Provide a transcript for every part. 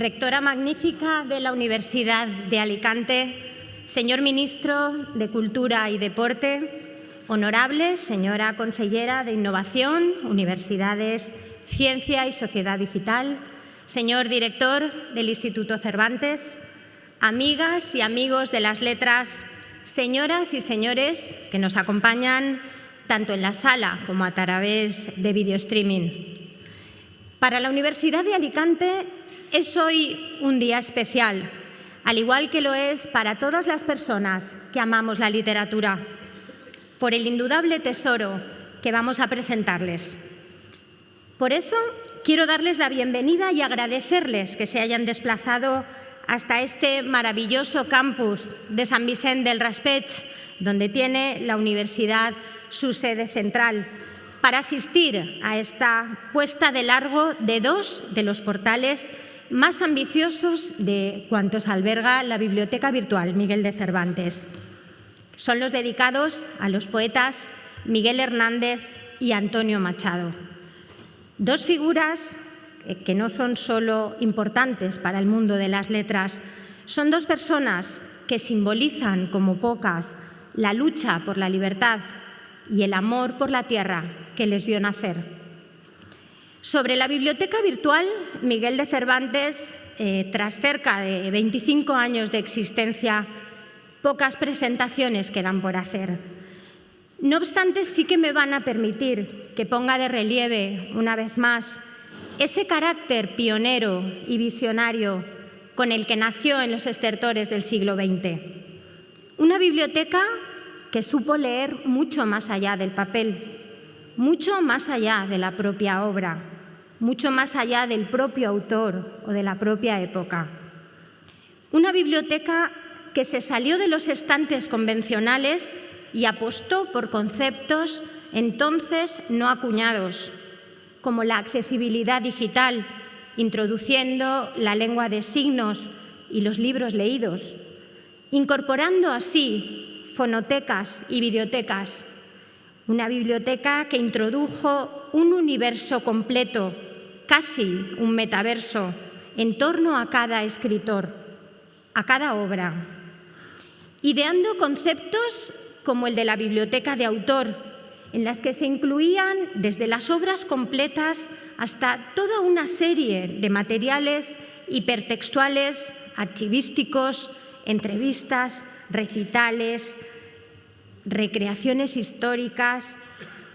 rectora magnífica de la Universidad de Alicante, señor ministro de Cultura y Deporte, honorable señora consellera de Innovación, Universidades, Ciencia y Sociedad Digital, señor director del Instituto Cervantes, amigas y amigos de las letras, señoras y señores que nos acompañan tanto en la sala como a través de video streaming. Para la Universidad de Alicante es hoy un día especial, al igual que lo es para todas las personas que amamos la literatura, por el indudable tesoro que vamos a presentarles. Por eso quiero darles la bienvenida y agradecerles que se hayan desplazado hasta este maravilloso campus de Sant Vicent del Raspeig, donde tiene la universidad su sede central, para asistir a esta puesta de largo de dos de los portales más ambiciosos de cuantos alberga la Biblioteca Virtual Miguel de Cervantes. Son los dedicados a los poetas Miguel Hernández y Antonio Machado. Dos figuras que no son solo importantes para el mundo de las letras, son dos personas que simbolizan como pocas la lucha por la libertad y el amor por la tierra que les vio nacer. Sobre la Biblioteca Virtual Miguel de Cervantes, tras cerca de 25 años de existencia, pocas presentaciones quedan por hacer. No obstante, sí que me van a permitir que ponga de relieve, una vez más, ese carácter pionero y visionario con el que nació en los estertores del siglo XX. Una biblioteca que supo leer mucho más allá del papel, mucho más allá de la propia obra, mucho más allá del propio autor o de la propia época. Una biblioteca que se salió de los estantes convencionales y apostó por conceptos entonces no acuñados, como la accesibilidad digital, introduciendo la lengua de signos y los libros leídos, incorporando así fonotecas y videotecas. Una biblioteca que introdujo un universo completo, casi un metaverso, en torno a cada escritor, a cada obra, ideando conceptos como el de la biblioteca de autor, en las que se incluían desde las obras completas hasta toda una serie de materiales hipertextuales, archivísticos, entrevistas, recitales, recreaciones históricas,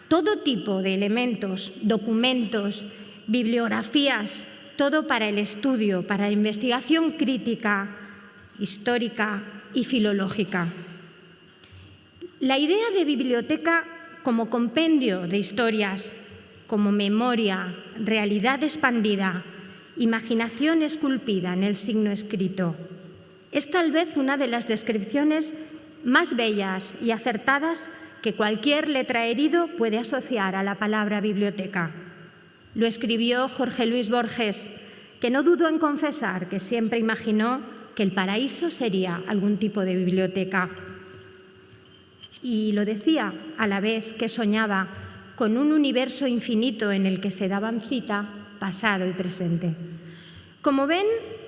todo tipo de elementos, documentos, bibliografías, todo para el estudio, para la investigación crítica, histórica y filológica. La idea de biblioteca como compendio de historias, como memoria, realidad expandida, imaginación esculpida en el signo escrito, es tal vez una de las descripciones más bellas y acertadas que cualquier letraherido puede asociar a la palabra biblioteca. Lo escribió Jorge Luis Borges, que no dudó en confesar que siempre imaginó que el paraíso sería algún tipo de biblioteca. Y lo decía a la vez que soñaba con un universo infinito en el que se daban cita pasado y presente. Como ven,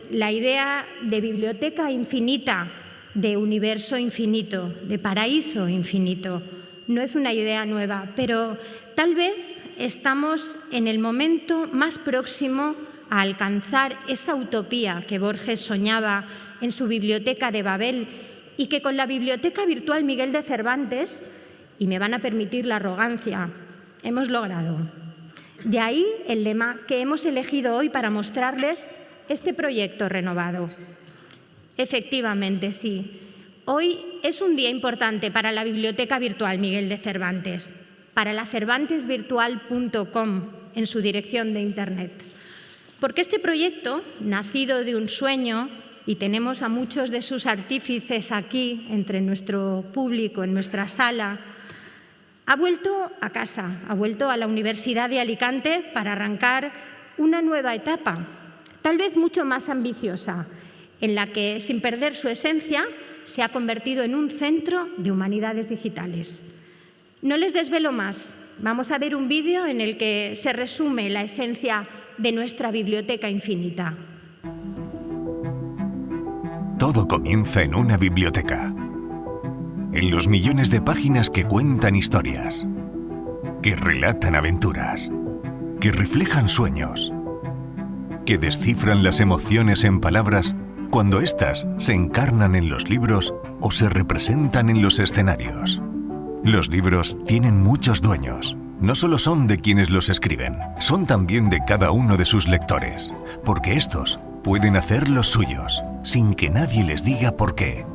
la idea de biblioteca infinita, de universo infinito, de paraíso infinito, no es una idea nueva, pero tal vez estamos en el momento más próximo a alcanzar esa utopía que Borges soñaba en su biblioteca de Babel y que con la Biblioteca Virtual Miguel de Cervantes, y me van a permitir la arrogancia, hemos logrado. De ahí el lema que hemos elegido hoy para mostrarles este proyecto renovado. Efectivamente, sí. Hoy es un día importante para la Biblioteca Virtual Miguel de Cervantes, para la cervantesvirtual.com en su dirección de Internet. Porque este proyecto, nacido de un sueño, y tenemos a muchos de sus artífices aquí, entre nuestro público, en nuestra sala, ha vuelto a casa, ha vuelto a la Universidad de Alicante para arrancar una nueva etapa, tal vez mucho más ambiciosa, en la que, sin perder su esencia, se ha convertido en un centro de humanidades digitales. No les desvelo más. Vamos a ver un vídeo en el que se resume la esencia de nuestra biblioteca infinita. Todo comienza en una biblioteca. En los millones de páginas que cuentan historias, que relatan aventuras, que reflejan sueños, que descifran las emociones en palabras cuando éstas se encarnan en los libros o se representan en los escenarios. Los libros tienen muchos dueños. No solo son de quienes los escriben, son también de cada uno de sus lectores, porque estos pueden hacer los suyos, sin que nadie les diga por qué,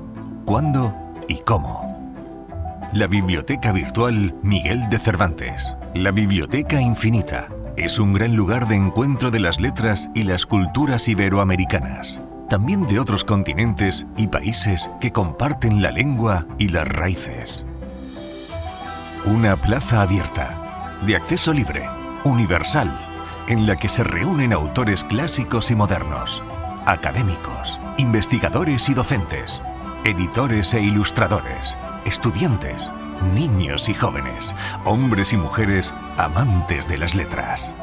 cuándo y cómo. La Biblioteca Virtual Miguel de Cervantes, la Biblioteca Infinita, es un gran lugar de encuentro de las letras y las culturas iberoamericanas, también de otros continentes y países que comparten la lengua y las raíces. Una plaza abierta, de acceso libre, universal, en la que se reúnen autores clásicos y modernos, académicos, investigadores y docentes, editores e ilustradores, estudiantes, niños y jóvenes, hombres y mujeres amantes de las letras.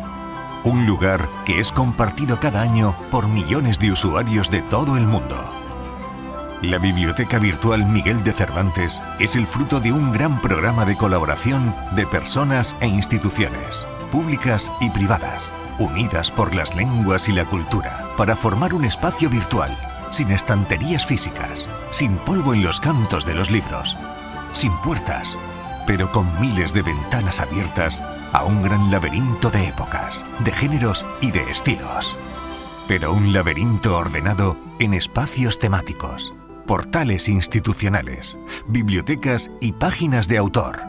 Un lugar que es compartido cada año por millones de usuarios de todo el mundo. La Biblioteca Virtual Miguel de Cervantes es el fruto de un gran programa de colaboración de personas e instituciones, públicas y privadas, unidas por las lenguas y la cultura, para formar un espacio virtual, sin estanterías físicas, sin polvo en los cantos de los libros, sin puertas, pero con miles de ventanas abiertas a un gran laberinto de épocas, de géneros y de estilos. Pero un laberinto ordenado en espacios temáticos, portales institucionales, bibliotecas y páginas de autor,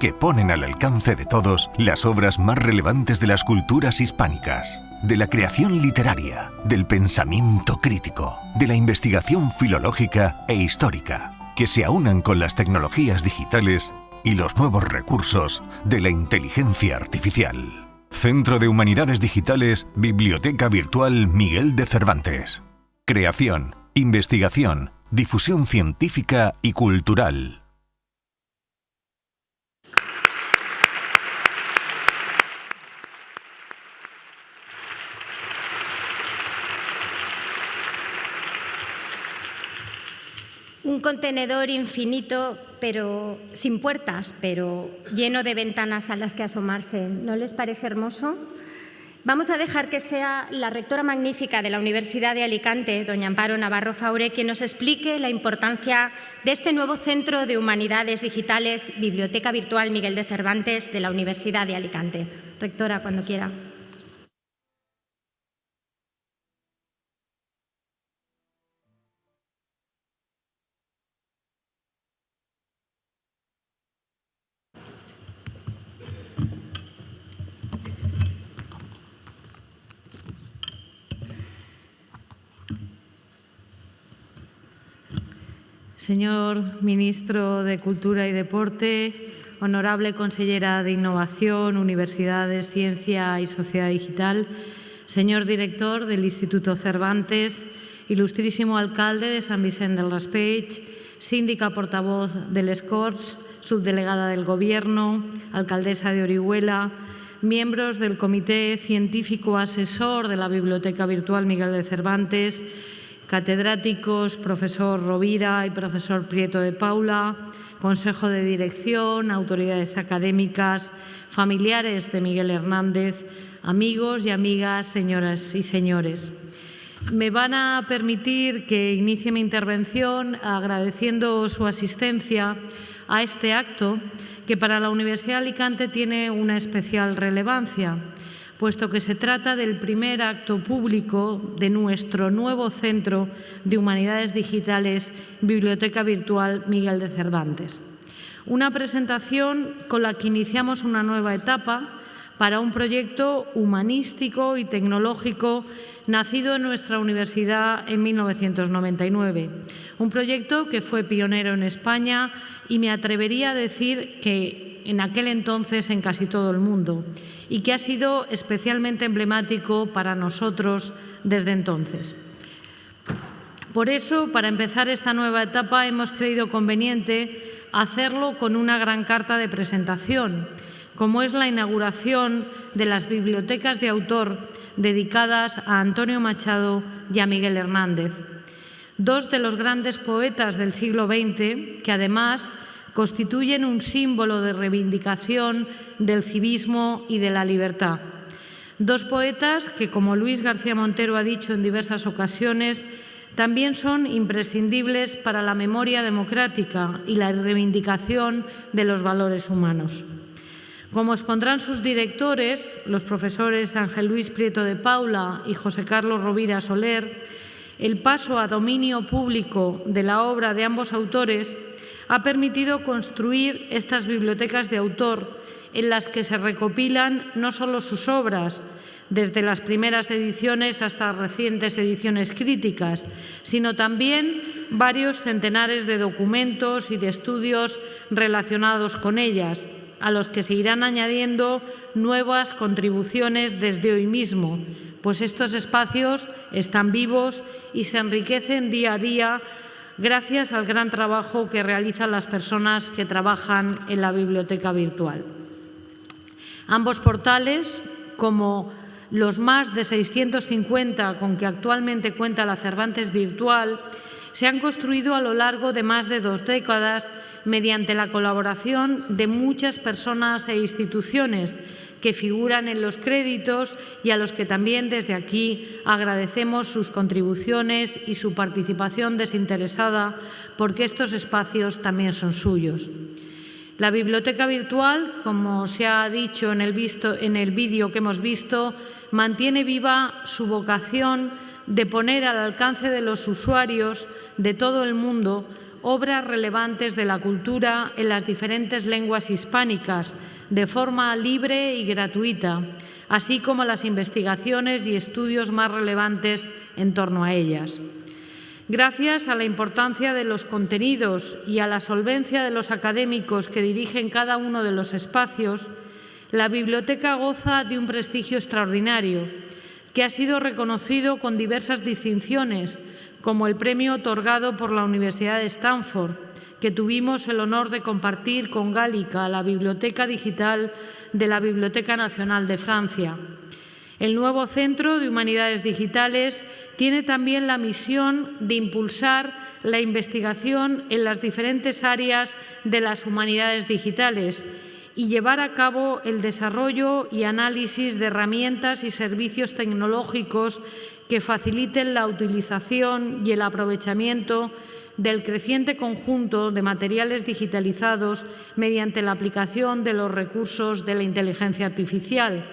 que ponen al alcance de todos las obras más relevantes de las culturas hispánicas, de la creación literaria, del pensamiento crítico, de la investigación filológica e histórica, que se aunan con las tecnologías digitales y los nuevos recursos de la inteligencia artificial. Centro de Humanidades Digitales, Biblioteca Virtual Miguel de Cervantes. Creación, investigación, difusión científica y cultural. Un contenedor infinito, pero sin puertas, pero lleno de ventanas a las que asomarse. ¿No les parece hermoso? Vamos a dejar que sea la rectora magnífica de la Universidad de Alicante, doña Amparo Navarro Faure, quien nos explique la importancia de este nuevo Centro de Humanidades Digitales, Biblioteca Virtual Miguel de Cervantes, de la Universidad de Alicante. Rectora, cuando quiera. Señor Ministro de Cultura y Deporte, honorable consellera de Innovación, Universidades, Ciencia y Sociedad Digital, señor director del Instituto Cervantes, ilustrísimo alcalde de Sant Vicent del Raspeig, síndica portavoz del Escorts, subdelegada del Gobierno, alcaldesa de Orihuela, miembros del Comité Científico Asesor de la Biblioteca Virtual Miguel de Cervantes, catedráticos, profesor Rovira y profesor Prieto de Paula, Consejo de Dirección, autoridades académicas, familiares de Miguel Hernández, amigos y amigas, señoras y señores. Me van a permitir que inicie mi intervención agradeciendo su asistencia a este acto que para la Universidad de Alicante tiene una especial relevancia, puesto que se trata del primer acto público de nuestro nuevo Centro de Humanidades Digitales, Biblioteca Virtual Miguel de Cervantes. Una presentación con la que iniciamos una nueva etapa para un proyecto humanístico y tecnológico nacido en nuestra universidad en 1999. Un proyecto que fue pionero en España y me atrevería a decir que en aquel entonces en casi todo el mundo, y que ha sido especialmente emblemático para nosotros desde entonces. Por eso, para empezar esta nueva etapa, hemos creído conveniente hacerlo con una gran carta de presentación, como es la inauguración de las bibliotecas de autor dedicadas a Antonio Machado y a Miguel Hernández. dos de los grandes poetas del siglo XX que además constituyen un símbolo de reivindicación del civismo y de la libertad. Dos poetas que, como Luis García Montero ha dicho en diversas ocasiones, también son imprescindibles para la memoria democrática y la reivindicación de los valores humanos. Como expondrán sus directores, los profesores Ángel Luis Prieto de Paula y José Carlos Rovira Soler, el paso a dominio público de la obra de ambos autores ha permitido construir estas bibliotecas de autor en las que se recopilan no solo sus obras, desde las primeras ediciones hasta recientes ediciones críticas, sino también varios centenares de documentos y de estudios relacionados con ellas, a los que se irán añadiendo nuevas contribuciones desde hoy mismo, pues estos espacios están vivos y se enriquecen día a día gracias al gran trabajo que realizan las personas que trabajan en la biblioteca virtual. Ambos portales, como los más de 650 con que actualmente cuenta la Cervantes Virtual, se han construido a lo largo de más de 2 décadas mediante la colaboración de muchas personas e instituciones que figuran en los créditos y a los que también desde aquí agradecemos sus contribuciones y su participación desinteresada, porque estos espacios también son suyos. La biblioteca virtual, como se ha dicho en el vídeo que hemos visto, mantiene viva su vocación de poner al alcance de los usuarios de todo el mundo obras relevantes de la cultura en las diferentes lenguas hispánicas de forma libre y gratuita, así como las investigaciones y estudios más relevantes en torno a ellas. Gracias a la importancia de los contenidos y a la solvencia de los académicos que dirigen cada uno de los espacios, la biblioteca goza de un prestigio extraordinario, que ha sido reconocido con diversas distinciones, como el premio otorgado por la Universidad de Stanford, que tuvimos el honor de compartir con Gálica, la biblioteca digital de la Biblioteca Nacional de Francia. El nuevo Centro de Humanidades Digitales tiene también la misión de impulsar la investigación en las diferentes áreas de las humanidades digitales y llevar a cabo el desarrollo y análisis de herramientas y servicios tecnológicos que faciliten la utilización y el aprovechamiento del creciente conjunto de materiales digitalizados mediante la aplicación de los recursos de la inteligencia artificial,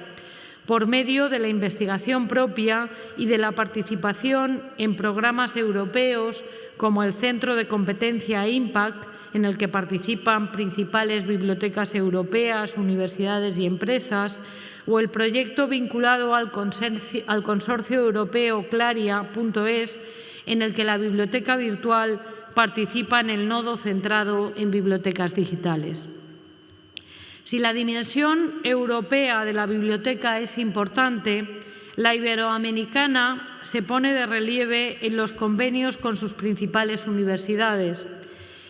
por medio de la investigación propia y de la participación en programas europeos como el Centro de Competencia Impact, en el que participan principales bibliotecas europeas, universidades y empresas, o el proyecto vinculado al consorcio europeo Claria.es, en el que la biblioteca virtual participa en el nodo centrado en bibliotecas digitales. Si la dimensión europea de la biblioteca es importante, la iberoamericana se pone de relieve en los convenios con sus principales universidades,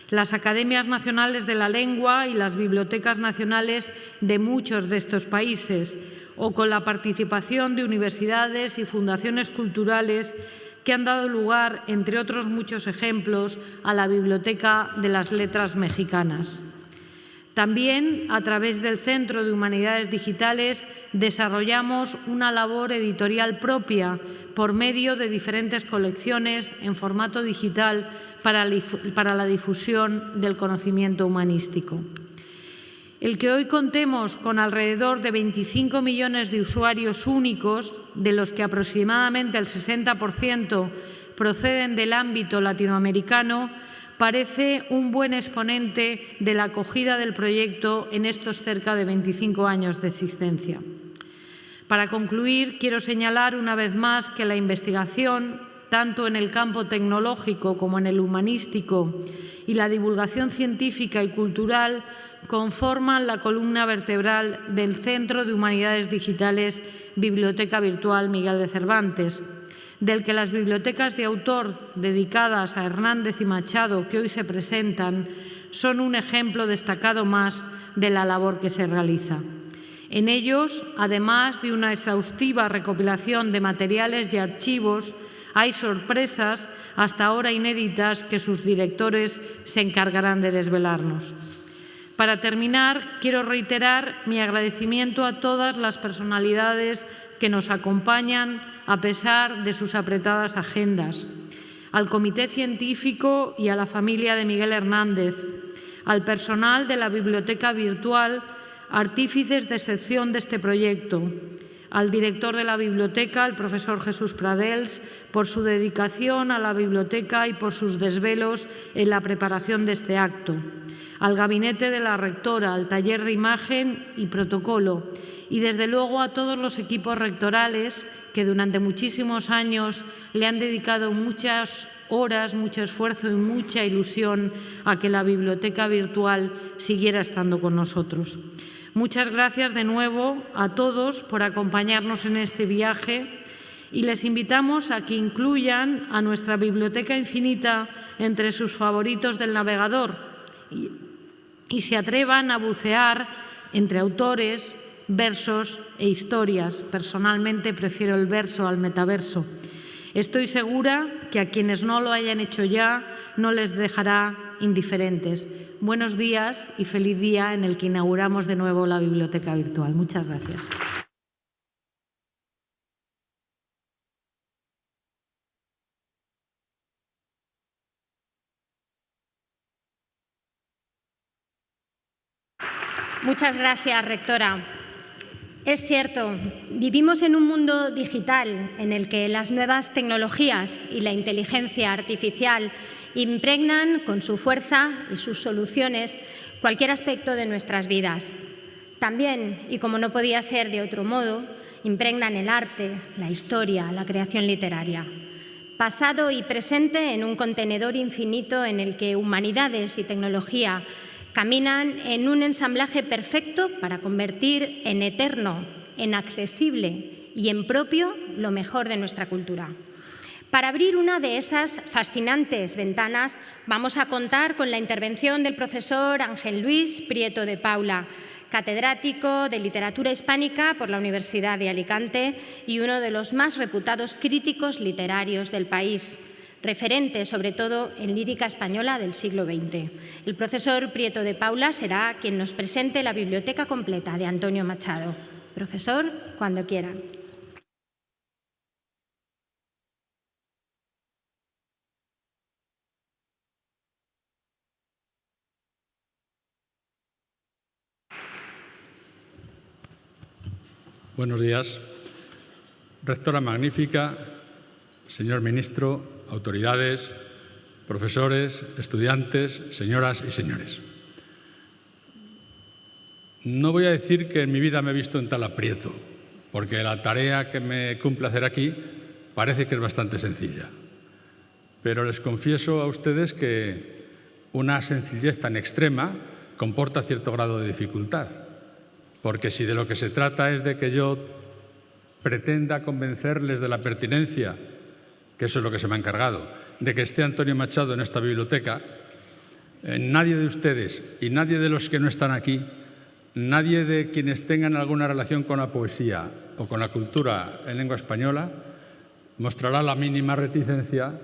las Academias Nacionales de la Lengua y las bibliotecas nacionales de muchos de estos países, o con la participación de universidades y fundaciones culturales que han dado lugar, entre otros muchos ejemplos, a la Biblioteca de las Letras Mexicanas. También, a través del Centro de Humanidades Digitales, desarrollamos una labor editorial propia por medio de diferentes colecciones en formato digital para la difusión del conocimiento humanístico. El que hoy contemos con alrededor de 25 millones de usuarios únicos, de los que aproximadamente el 60% proceden del ámbito latinoamericano, parece un buen exponente de la acogida del proyecto en estos cerca de 25 años de existencia. Para concluir, quiero señalar una vez más que la investigación, tanto en el campo tecnológico como en el humanístico, y la divulgación científica y cultural conforman la columna vertebral del Centro de Humanidades Digitales Biblioteca Virtual Miguel de Cervantes, del que las bibliotecas de autor dedicadas a Hernández y Machado que hoy se presentan son un ejemplo destacado más de la labor que se realiza. En ellos, además de una exhaustiva recopilación de materiales y archivos, hay sorpresas hasta ahora inéditas que sus directores se encargarán de desvelarnos. Para terminar, quiero reiterar mi agradecimiento a todas las personalidades que nos acompañan a pesar de sus apretadas agendas, al Comité Científico y a la familia de Miguel Hernández, al personal de la Biblioteca Virtual, artífices de excepción de este proyecto, al director de la biblioteca, el profesor Jesús Pradels, por su dedicación a la biblioteca y por sus desvelos en la preparación de este acto, al gabinete de la rectora, al taller de imagen y protocolo y, desde luego, a todos los equipos rectorales que durante muchísimos años le han dedicado muchas horas, mucho esfuerzo y mucha ilusión a que la biblioteca virtual siguiera estando con nosotros. Muchas gracias de nuevo a todos por acompañarnos en este viaje y les invitamos a que incluyan a nuestra Biblioteca Infinita entre sus favoritos del navegador y se atrevan a bucear entre autores, versos e historias. Personalmente prefiero el verso al metaverso. Estoy segura que a quienes no lo hayan hecho ya no les dejará indiferentes. Buenos días y feliz día en el que inauguramos de nuevo la Biblioteca Virtual. Muchas gracias. Muchas gracias, rectora. Es cierto, vivimos en un mundo digital en el que las nuevas tecnologías y la inteligencia artificial impregnan con su fuerza y sus soluciones cualquier aspecto de nuestras vidas. También, y como no podía ser de otro modo, impregnan el arte, la historia, la creación literaria. Pasado y presente en un contenedor infinito en el que humanidades y tecnología caminan en un ensamblaje perfecto para convertir en eterno, en accesible y en propio lo mejor de nuestra cultura. Para abrir una de esas fascinantes ventanas vamos a contar con la intervención del profesor Ángel Luis Prieto de Paula, catedrático de Literatura Hispánica por la Universidad de Alicante y uno de los más reputados críticos literarios del país, referente sobre todo en lírica española del siglo XX. El profesor Prieto de Paula será quien nos presente la biblioteca completa de Antonio Machado. Profesor, cuando quiera. Buenos días. Rectora magnífica, señor ministro, autoridades, profesores, estudiantes, señoras y señores. No voy a decir que en mi vida me he visto en tal aprieto, porque la tarea que me cumple hacer aquí parece que es bastante sencilla. Pero les confieso a ustedes que una sencillez tan extrema comporta cierto grado de dificultad, porque si de lo que se trata es de que yo pretenda convencerles de la pertinencia, que eso es lo que se me ha encargado, de que esté Antonio Machado en esta biblioteca, nadie de ustedes y nadie de los que no están aquí, nadie de quienes tengan alguna relación con la poesía o con la cultura en lengua española, mostrará la mínima reticencia,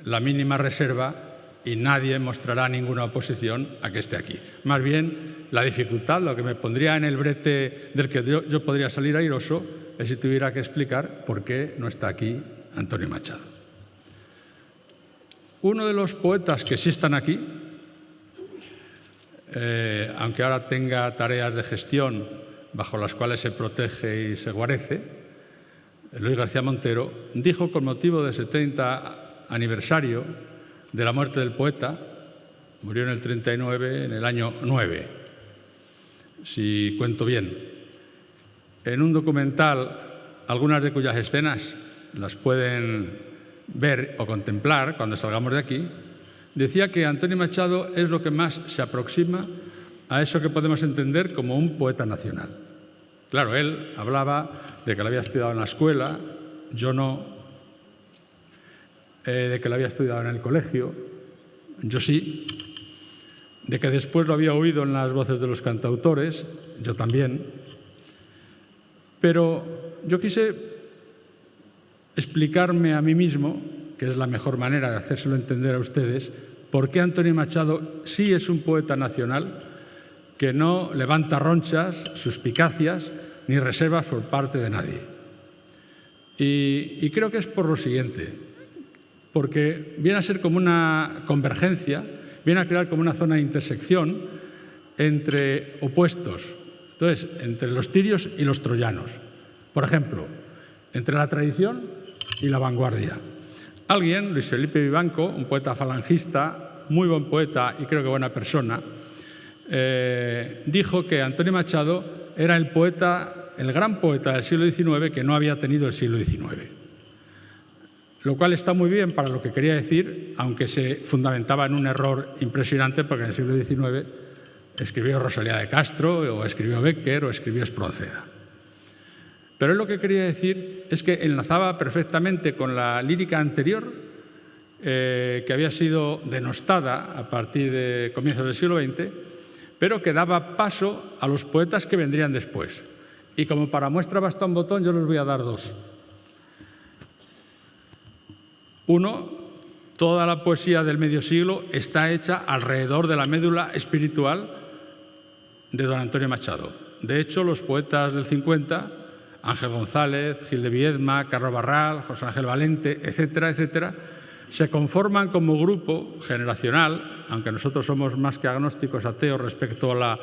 la mínima reserva, y nadie mostrará ninguna oposición a que esté aquí. Más bien, la dificultad, lo que me pondría en el brete del que yo podría salir airoso, es si tuviera que explicar por qué no está aquí Antonio Machado. Uno de los poetas que sí están aquí, aunque ahora tenga tareas de gestión bajo las cuales se protege y se guarece, Luis García Montero, dijo con motivo del 70 aniversario de la muerte del poeta, murió en el 39, en el año 9, si cuento bien, en un documental, algunas de cuyas escenas las pueden ver o contemplar cuando salgamos de aquí, decía que Antonio Machado es lo que más se aproxima a eso que podemos entender como un poeta nacional. Claro, él hablaba de que lo había estudiado en la escuela, yo no, de que lo había estudiado en el colegio, yo sí, de que después lo había oído en las voces de los cantautores, yo también, pero yo quise explicarme a mí mismo, que es la mejor manera de hacérselo entender a ustedes, por qué Antonio Machado sí es un poeta nacional que no levanta ronchas, suspicacias ni reservas por parte de nadie. Y creo que es por lo siguiente, porque viene a ser como una convergencia, viene a crear como una zona de intersección entre opuestos, entonces, entre los tirios y los troyanos. Por ejemplo, entre la tradición y la vanguardia. Alguien, Luis Felipe Vivanco, un poeta falangista, muy buen poeta y creo que buena persona, dijo que Antonio Machado era el gran poeta del siglo XIX que no había tenido el siglo XIX. Lo cual está muy bien para lo que quería decir, aunque se fundamentaba en un error impresionante, porque en el siglo XIX escribió Rosalía de Castro, o escribió Bécquer, o escribió Espronceda. Pero él lo que quería decir es que enlazaba perfectamente con la lírica anterior, que había sido denostada a partir de comienzos del siglo XX, pero que daba paso a los poetas que vendrían después. Y como para muestra basta un botón, yo les voy a dar dos. Uno, toda la poesía del medio siglo está hecha alrededor de la médula espiritual de don Antonio Machado. De hecho, los poetas del 50, Ángel González, Gil de Viedma, Carlos Barral, José Ángel Valente, etcétera, etcétera, se conforman como grupo generacional, aunque nosotros somos más que agnósticos ateos respecto a la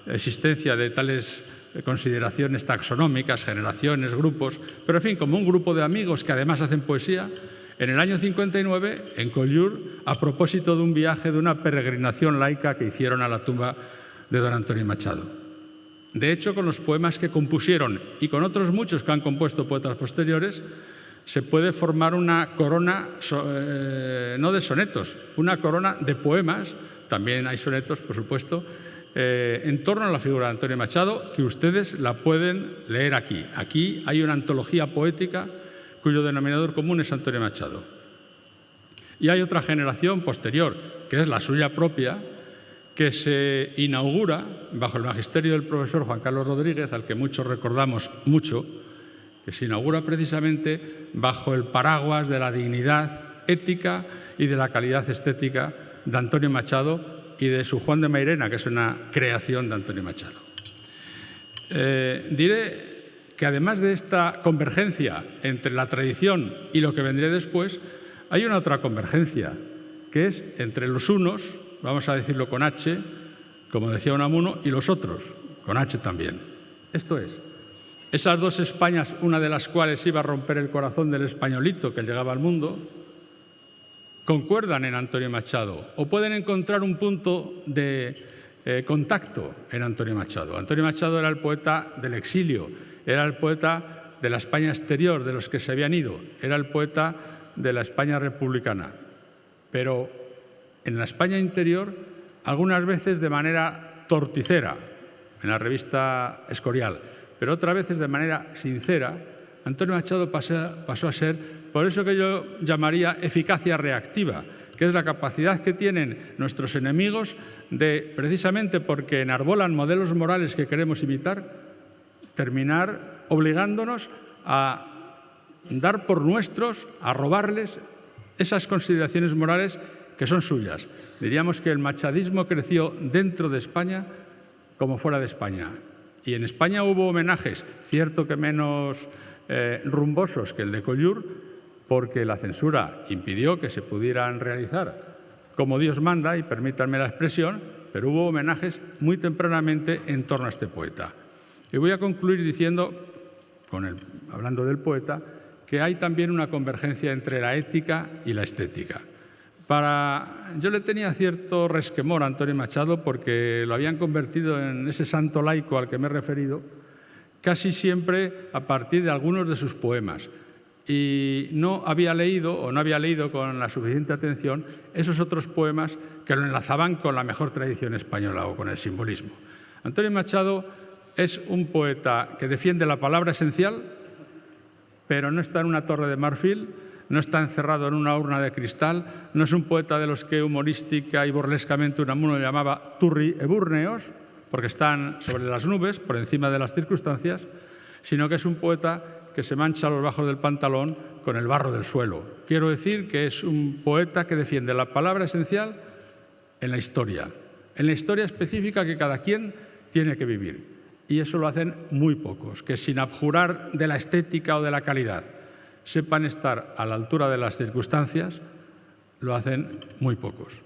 existencia de tales consideraciones taxonómicas, generaciones, grupos, pero en fin, como un grupo de amigos que además hacen poesía. En el año 59, en Collioure, a propósito de un viaje, de una peregrinación laica que hicieron a la tumba de don Antonio Machado. De hecho, con los poemas que compusieron y con otros muchos que han compuesto poetas posteriores, se puede formar una corona, no de sonetos, una corona de poemas, también hay sonetos, por supuesto, en torno a la figura de Antonio Machado, que ustedes la pueden leer aquí. Aquí hay una antología poética cuyo denominador común es Antonio Machado. Y hay otra generación posterior, que es la suya propia, que se inaugura bajo el magisterio del profesor Juan Carlos Rodríguez, al que muchos recordamos mucho, que se inaugura precisamente bajo el paraguas de la dignidad ética y de la calidad estética de Antonio Machado y de su Juan de Mairena, que es una creación de Antonio Machado. Diré que además de esta convergencia entre la tradición y lo que vendría después, hay una otra convergencia, que es entre los unos, vamos a decirlo con H, como decía Unamuno, y los otros, con H también. Esto es, esas dos Españas, una de las cuales iba a romper el corazón del españolito que llegaba al mundo, concuerdan en Antonio Machado o pueden encontrar un punto de contacto en Antonio Machado. Antonio Machado era el poeta del exilio, era el poeta de la España exterior, de los que se habían ido, era el poeta de la España republicana. Pero en la España interior, algunas veces de manera torticera, en la revista Escorial, pero otras veces de manera sincera, Antonio Machado pasó a ser, por eso que yo llamaría eficacia reactiva, que es la capacidad que tienen nuestros enemigos de, precisamente porque enarbolan modelos morales que queremos imitar, terminar obligándonos a dar por nuestros, a robarles esas consideraciones morales que son suyas. Diríamos que el machadismo creció dentro de España como fuera de España. Y en España hubo homenajes, cierto que menos rumbosos que el de Collioure, porque la censura impidió que se pudieran realizar como Dios manda, y permítanme la expresión, pero hubo homenajes muy tempranamente en torno a este poeta. Y voy a concluir diciendo, hablando del poeta, que hay también una convergencia entre la ética y la estética. Yo le tenía cierto resquemor a Antonio Machado porque lo habían convertido en ese santo laico al que me he referido, casi siempre a partir de algunos de sus poemas. Y no había leído con la suficiente atención esos otros poemas que lo enlazaban con la mejor tradición española o con el simbolismo. Antonio Machado es un poeta que defiende la palabra esencial, pero no está en una torre de marfil, no está encerrado en una urna de cristal, no es un poeta de los que humorística y burlescamente Unamuno llamaba turri ebúrneos, porque están sobre las nubes, por encima de las circunstancias, sino que es un poeta que se mancha los bajos del pantalón con el barro del suelo. Quiero decir que es un poeta que defiende la palabra esencial en la historia específica que cada quien tiene que vivir. Y eso lo hacen muy pocos, que sin abjurar de la estética o de la calidad sepan estar a la altura de las circunstancias, lo hacen muy pocos.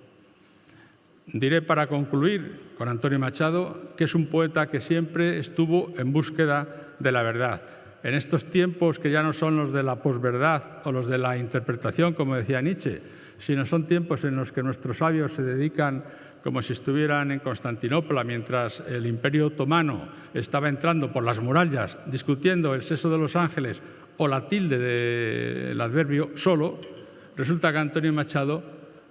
Diré para concluir con Antonio Machado que es un poeta que siempre estuvo en búsqueda de la verdad. En estos tiempos que ya no son los de la posverdad o los de la interpretación, como decía Nietzsche, sino son tiempos en los que nuestros sabios se dedican como si estuvieran en Constantinopla mientras el Imperio Otomano estaba entrando por las murallas discutiendo el sexo de los ángeles o la tilde del adverbio solo, resulta que Antonio Machado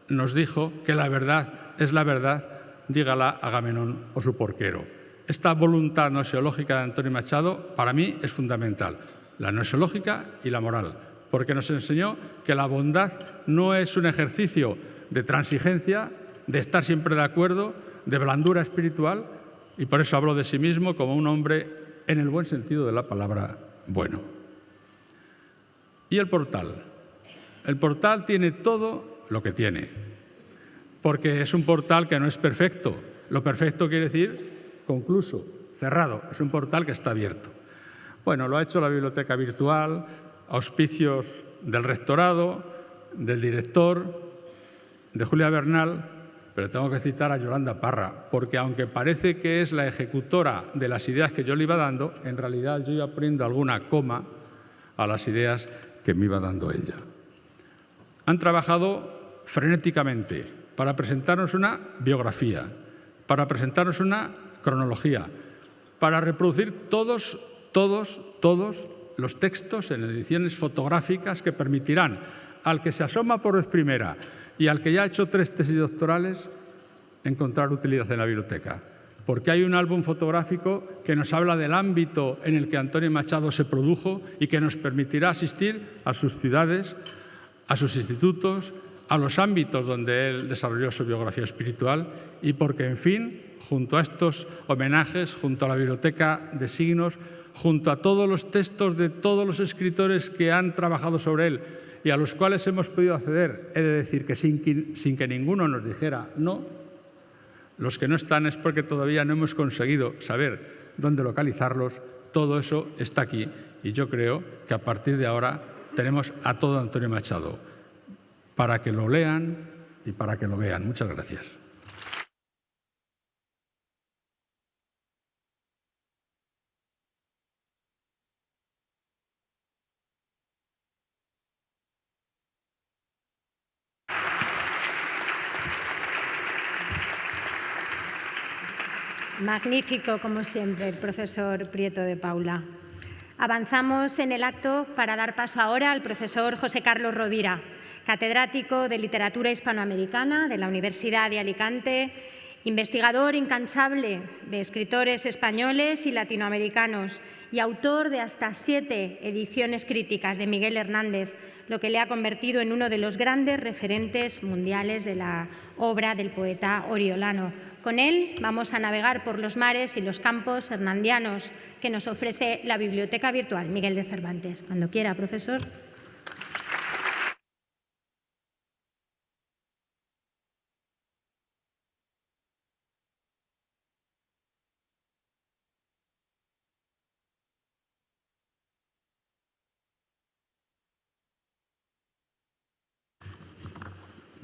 nos dijo que la verdad es la verdad, dígala Agamenón o su porquero. Esta voluntad noseológica de Antonio Machado para mí es fundamental, la noseológica y la moral, porque nos enseñó que la bondad no es un ejercicio de transigencia, de estar siempre de acuerdo, de blandura espiritual, y por eso habló de sí mismo como un hombre, en el buen sentido de la palabra, bueno. ¿Y el portal? El portal tiene todo lo que tiene, porque es un portal que no es perfecto. Lo perfecto quiere decir concluso, cerrado. Es un portal que está abierto. Bueno, lo ha hecho la biblioteca virtual, auspicios del rectorado, del director, de Julia Bernal, pero tengo que citar a Yolanda Parra, porque aunque parece que es la ejecutora de las ideas que yo le iba dando, en realidad yo iba poniendo alguna coma a las ideas que me iba dando ella. Han trabajado frenéticamente para presentarnos una biografía, para presentarnos una cronología, para reproducir todos los textos en ediciones fotográficas que permitirán al que se asoma por vez primera y al que ya ha hecho 3 tesis doctorales encontrar utilidad en la biblioteca. Porque hay un álbum fotográfico que nos habla del ámbito en el que Antonio Machado se produjo y que nos permitirá asistir a sus ciudades, a sus institutos, a los ámbitos donde él desarrolló su biografía espiritual y porque, en fin, junto a estos homenajes, junto a la biblioteca de signos, junto a todos los textos de todos los escritores que han trabajado sobre él y a los cuales hemos podido acceder, he de decir que sin que ninguno nos dijera no, los que no están es porque todavía no hemos conseguido saber dónde localizarlos, todo eso está aquí y yo creo que a partir de ahora tenemos a todo Antonio Machado para que lo lean y para que lo vean. Muchas gracias. Magnífico, como siempre, el profesor Prieto de Paula. Avanzamos en el acto para dar paso ahora al profesor José Carlos Rovira, catedrático de Literatura Hispanoamericana de la Universidad de Alicante, investigador incansable de escritores españoles y latinoamericanos y autor de hasta 7 ediciones críticas de Miguel Hernández, lo que le ha convertido en uno de los grandes referentes mundiales de la obra del poeta oriolano. Con él vamos a navegar por los mares y los campos hernandianos que nos ofrece la Biblioteca Virtual Miguel de Cervantes. Cuando quiera, profesor.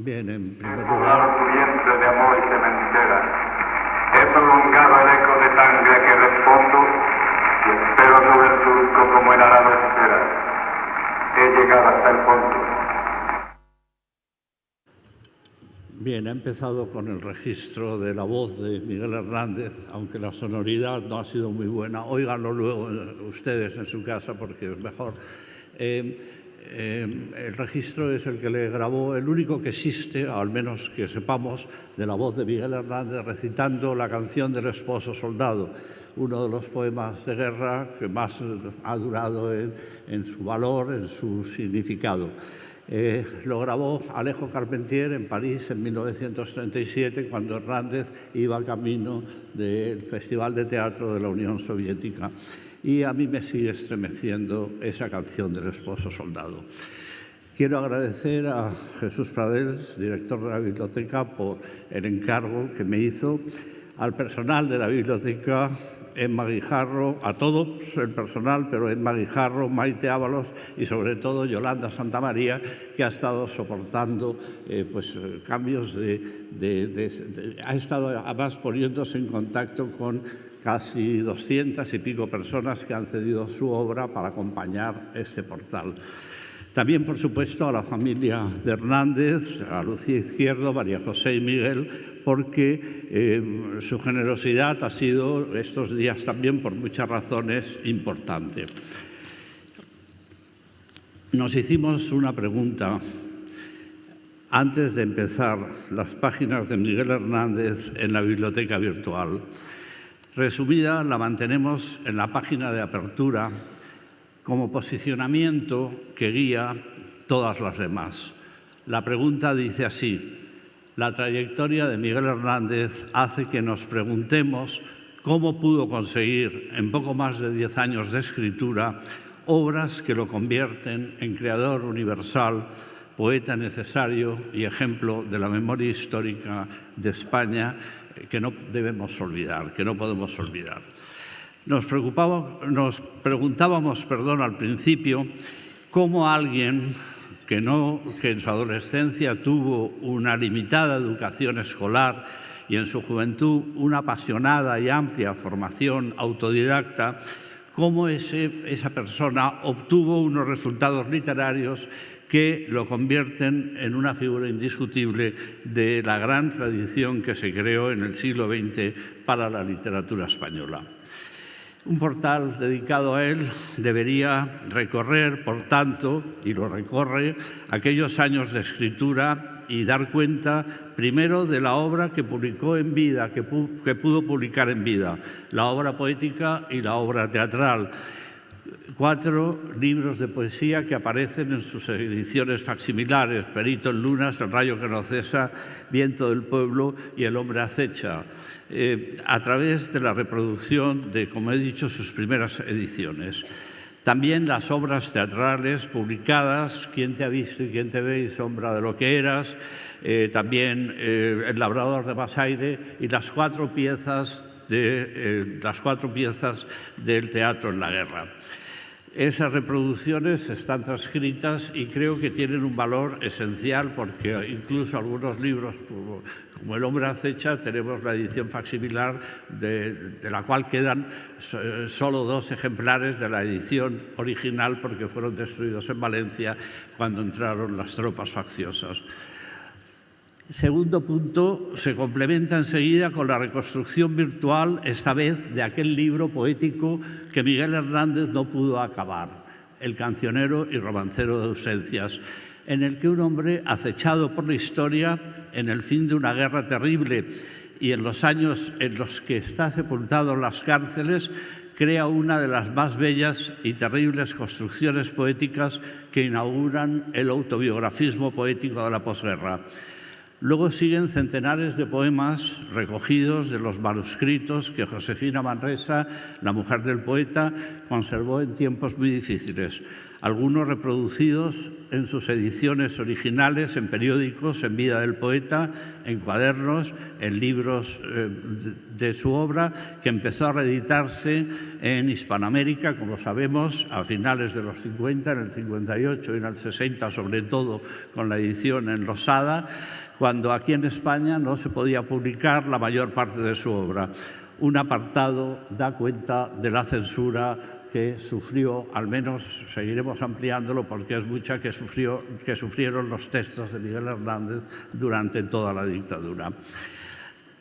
Bien, en primer lugar, tu vientre de amor y sementera. He prolongado el eco de sangre que respondo y espero sobre el surco como el arado espera. He llegado hasta el fondo. bien, he empezado con el registro de la voz de Miguel Hernández, aunque la sonoridad no ha sido muy buena. Óiganlo luego ustedes en su casa porque es mejor. El registro es el que le grabó, el único que existe, al menos que sepamos, de la voz de Miguel Hernández recitando la canción del esposo soldado, uno de los poemas de guerra que más ha durado en su valor, en su significado. Lo grabó Alejo Carpentier en París en 1937, cuando Hernández iba camino del Festival de Teatro de la Unión Soviética. Y a mí me sigue estremeciendo esa canción del esposo soldado. Quiero agradecer a Jesús Pradels, director de la biblioteca, por el encargo que me hizo, al personal de la biblioteca, Emma Guijarro, a todo el personal, pero Emma Guijarro, Maite Ábalos y sobre todo Yolanda Santamaría, que ha estado soportando cambios ha estado además poniéndose en contacto con casi 200 y pico personas que han cedido su obra para acompañar este portal. También, por supuesto, a la familia de Hernández, a Lucía Izquierdo, María José y Miguel, porque su generosidad ha sido estos días también, por muchas razones, importante. Nos hicimos una pregunta antes de empezar las páginas de Miguel Hernández en la biblioteca virtual. Resumida, la mantenemos en la página de apertura como posicionamiento que guía todas las demás. La pregunta dice así: la trayectoria de Miguel Hernández hace que nos preguntemos cómo pudo conseguir, en poco más de 10 años de escritura, obras que lo convierten en creador universal, poeta necesario y ejemplo de la memoria histórica de España, que no debemos olvidar, que no podemos olvidar. Nos preguntábamos al principio cómo alguien que en su adolescencia tuvo una limitada educación escolar y en su juventud una apasionada y amplia formación autodidacta, cómo esa persona obtuvo unos resultados literarios que lo convierten en una figura indiscutible de la gran tradición que se creó en el siglo XX para la literatura española. Un portal dedicado a él debería recorrer, por tanto, y lo recorre, aquellos años de escritura y dar cuenta, primero, de la obra que publicó en vida, que pudo publicar en vida, la obra poética y la obra teatral. 4 libros de poesía que aparecen en sus ediciones facsimilares: Perito en Lunas, El rayo que no cesa, Viento del pueblo y El hombre acecha, a través de la reproducción de, como he dicho, sus primeras ediciones. También las obras teatrales publicadas: ¿Quién te ha visto y quién te ve? Y Sombra de lo que eras. También El labrador de Basaire y las 4 piezas del teatro en la guerra. Esas reproducciones están transcritas y creo que tienen un valor esencial, porque incluso algunos libros, como El hombre acecha, tenemos la edición facsimilar de la cual quedan solo 2 ejemplares de la edición original, porque fueron destruidos en Valencia cuando entraron las tropas facciosas. Segundo punto, se complementa enseguida con la reconstrucción virtual, esta vez de aquel libro poético que Miguel Hernández no pudo acabar, El cancionero y romancero de ausencias, en el que un hombre acechado por la historia en el fin de una guerra terrible y en los años en los que está sepultado en las cárceles, crea una de las más bellas y terribles construcciones poéticas que inauguran el autobiografismo poético de la posguerra. Luego siguen centenares de poemas recogidos de los manuscritos que Josefina Manresa, la mujer del poeta, conservó en tiempos muy difíciles. Algunos reproducidos en sus ediciones originales, en periódicos, en vida del poeta, en cuadernos, en libros de su obra, que empezó a reeditarse en Hispanoamérica, como sabemos, a finales de los 50, en el 58 y en el 60, sobre todo con la edición en Losada, cuando aquí en España no se podía publicar la mayor parte de su obra. Un apartado da cuenta de la censura que sufrió, al menos seguiremos ampliándolo porque es mucha, que sufrieron los textos de Miguel Hernández durante toda la dictadura.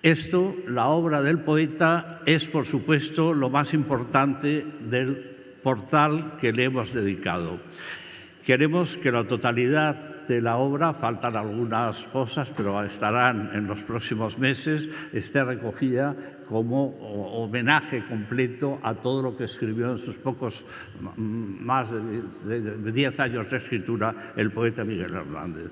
Esto, la obra del poeta, es por supuesto lo más importante del portal que le hemos dedicado. Queremos que la totalidad de la obra, faltan algunas cosas, pero estarán en los próximos meses, esté recogida como homenaje completo a todo lo que escribió en sus más de 10 años de escritura el poeta Miguel Hernández.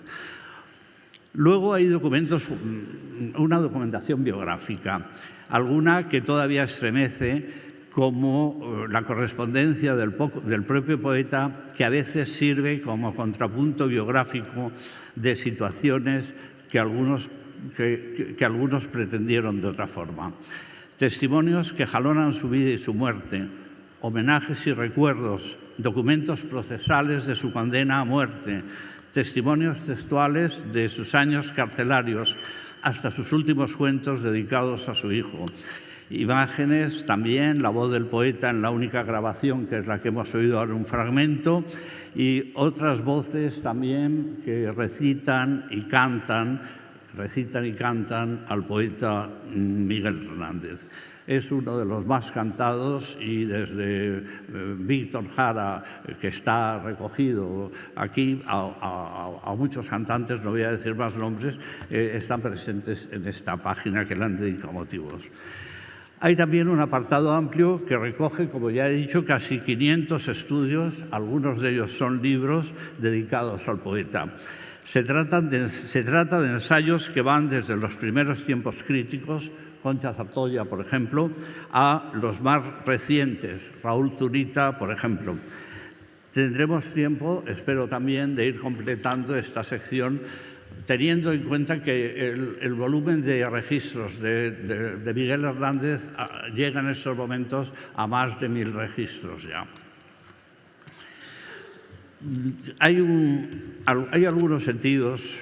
Luego hay una documentación biográfica, alguna que todavía estremece, como la correspondencia del propio poeta, que a veces sirve como contrapunto biográfico de situaciones que algunos pretendieron de otra forma. Testimonios que jalonan su vida y su muerte, homenajes y recuerdos, documentos procesales de su condena a muerte, testimonios textuales de sus años carcelarios, hasta sus últimos cuentos dedicados a su hijo. Imágenes también, la voz del poeta en la única grabación, que es la que hemos oído ahora un fragmento, y otras voces también que recitan y cantan al poeta Miguel Hernández. Es uno de los más cantados y desde Víctor Jara, que está recogido aquí, a muchos cantantes, no voy a decir más nombres, están presentes en esta página que le han dedicado motivos. Hay también un apartado amplio que recoge, como ya he dicho, casi 500 estudios, algunos de ellos son libros dedicados al poeta. Se trata de ensayos que van desde los primeros tiempos críticos, Concha Zatoya, por ejemplo, a los más recientes, Raúl Zurita, por ejemplo. Tendremos tiempo, espero también, de ir completando esta sección, teniendo en cuenta que el volumen de registros de Miguel Hernández llega en estos momentos a más de 1000 registros ya. Hay algunos sentidos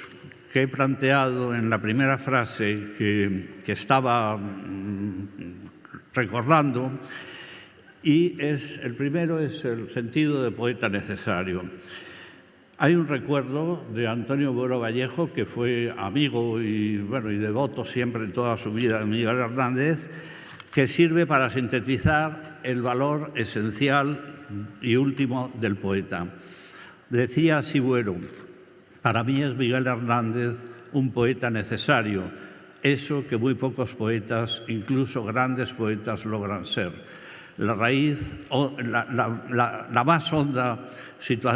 que he planteado en la primera frase que estaba recordando, y el primero es el sentido de poeta necesario. Hay un recuerdo de Antonio Buero Vallejo, que fue amigo y devoto siempre en toda su vida de Miguel Hernández, que sirve para sintetizar el valor esencial y último del poeta. Decía así Buero: para mí es Miguel Hernández un poeta necesario, eso que muy pocos poetas, incluso grandes poetas, logran ser. La raíz, la más honda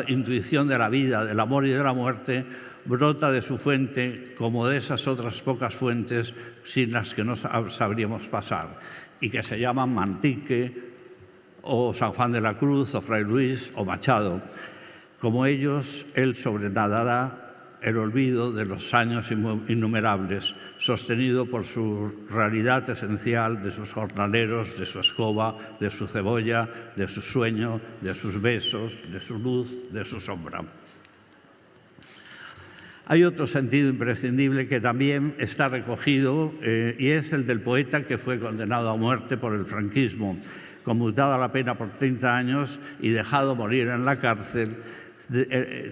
intuición de la vida, del amor y de la muerte, brota de su fuente como de esas otras pocas fuentes sin las que no sabríamos pasar, y que se llaman Manrique, o San Juan de la Cruz, o Fray Luis, o Machado. Como ellos, él sobrenadará el olvido de los años innumerables, sostenido por su realidad esencial, de sus jornaleros, de su escoba, de su cebolla, de su sueño, de sus besos, de su luz, de su sombra. Hay otro sentido imprescindible que también está recogido y es el del poeta que fue condenado a muerte por el franquismo, conmutada la pena por 30 años y dejado morir en la cárcel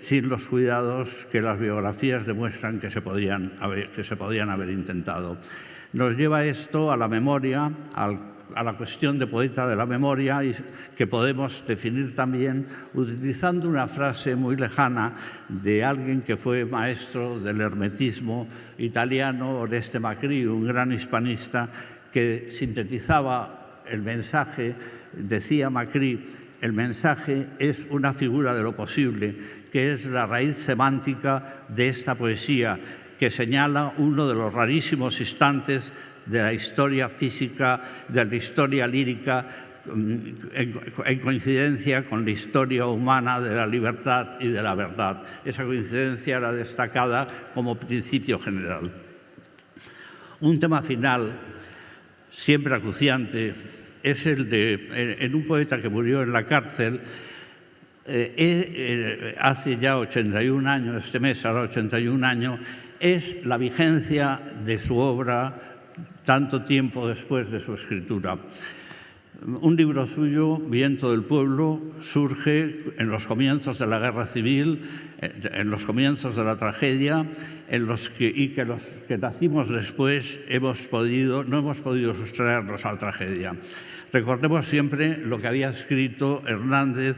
sin los cuidados que las biografías demuestran que se podían haber intentado. Nos lleva esto a la memoria, a la cuestión de poeta de la memoria, y que podemos definir también utilizando una frase muy lejana de alguien que fue maestro del hermetismo italiano, Oreste Macri, un gran hispanista, que sintetizaba el mensaje. Decía Macri: el mensaje es una figura de lo posible, que es la raíz semántica de esta poesía, que señala uno de los rarísimos instantes de la historia física, de la historia lírica, en coincidencia con la historia humana de la libertad y de la verdad. Esa coincidencia era destacada como principio general. Un tema final, siempre acuciante, es el en un poeta que murió en la cárcel hace ya 81 años, este mes hará 81 años, es la vigencia de su obra tanto tiempo después de su escritura. Un libro suyo, Viento del Pueblo, surge en los comienzos de la Guerra Civil, en los comienzos de la tragedia, los que nacimos después no hemos podido sustraernos a la tragedia. Recordemos siempre lo que había escrito Hernández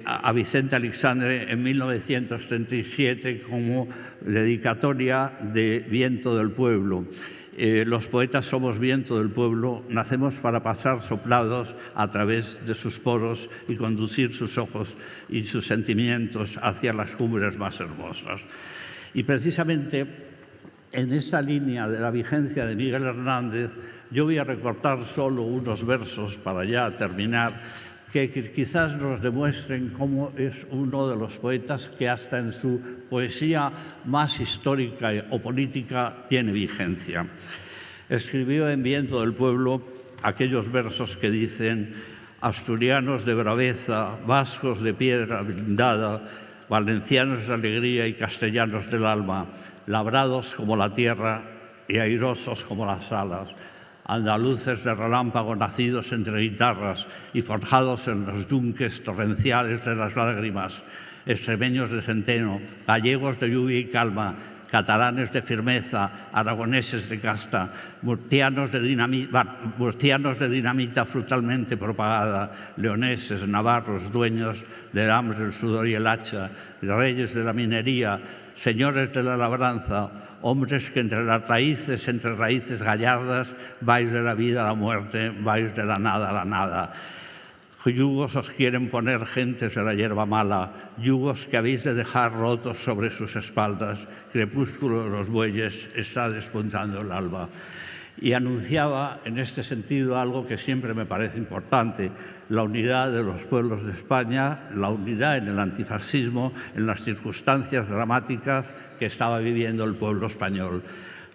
a Vicente Aleixandre en 1937 como dedicatoria de Viento del Pueblo. Los poetas somos viento del pueblo, nacemos para pasar soplados a través de sus poros y conducir sus ojos y sus sentimientos hacia las cumbres más hermosas. Y precisamente en esa línea de la vigencia de Miguel Hernández, yo voy a recortar solo unos versos para ya terminar, que quizás nos demuestren cómo es uno de los poetas que hasta en su poesía más histórica o política tiene vigencia. Escribió en Viento del Pueblo aquellos versos que dicen: asturianos de braveza, vascos de piedra blindada, valencianos de alegría y castellanos del alma, labrados como la tierra y airosos como las alas, andaluces de relámpago nacidos entre guitarras y forjados en los yunques torrenciales de las lágrimas, extremeños de centeno, gallegos de lluvia y calma, catalanes de firmeza, aragoneses de casta, murcianos de dinamita frutalmente propagada, leoneses, navarros, dueños del hambre, el sudor y el hacha, reyes de la minería, señores de la labranza, hombres que entre raíces gallardas, vais de la vida a la muerte, vais de la nada a la nada. Yugos os quieren poner gentes de la hierba mala, yugos que habéis de dejar rotos sobre sus espaldas, crepúsculo de los bueyes, está despuntando el alba. Y anunciaba en este sentido algo que siempre me parece importante: la unidad de los pueblos de España, la unidad en el antifascismo, en las circunstancias dramáticas que estaba viviendo el pueblo español.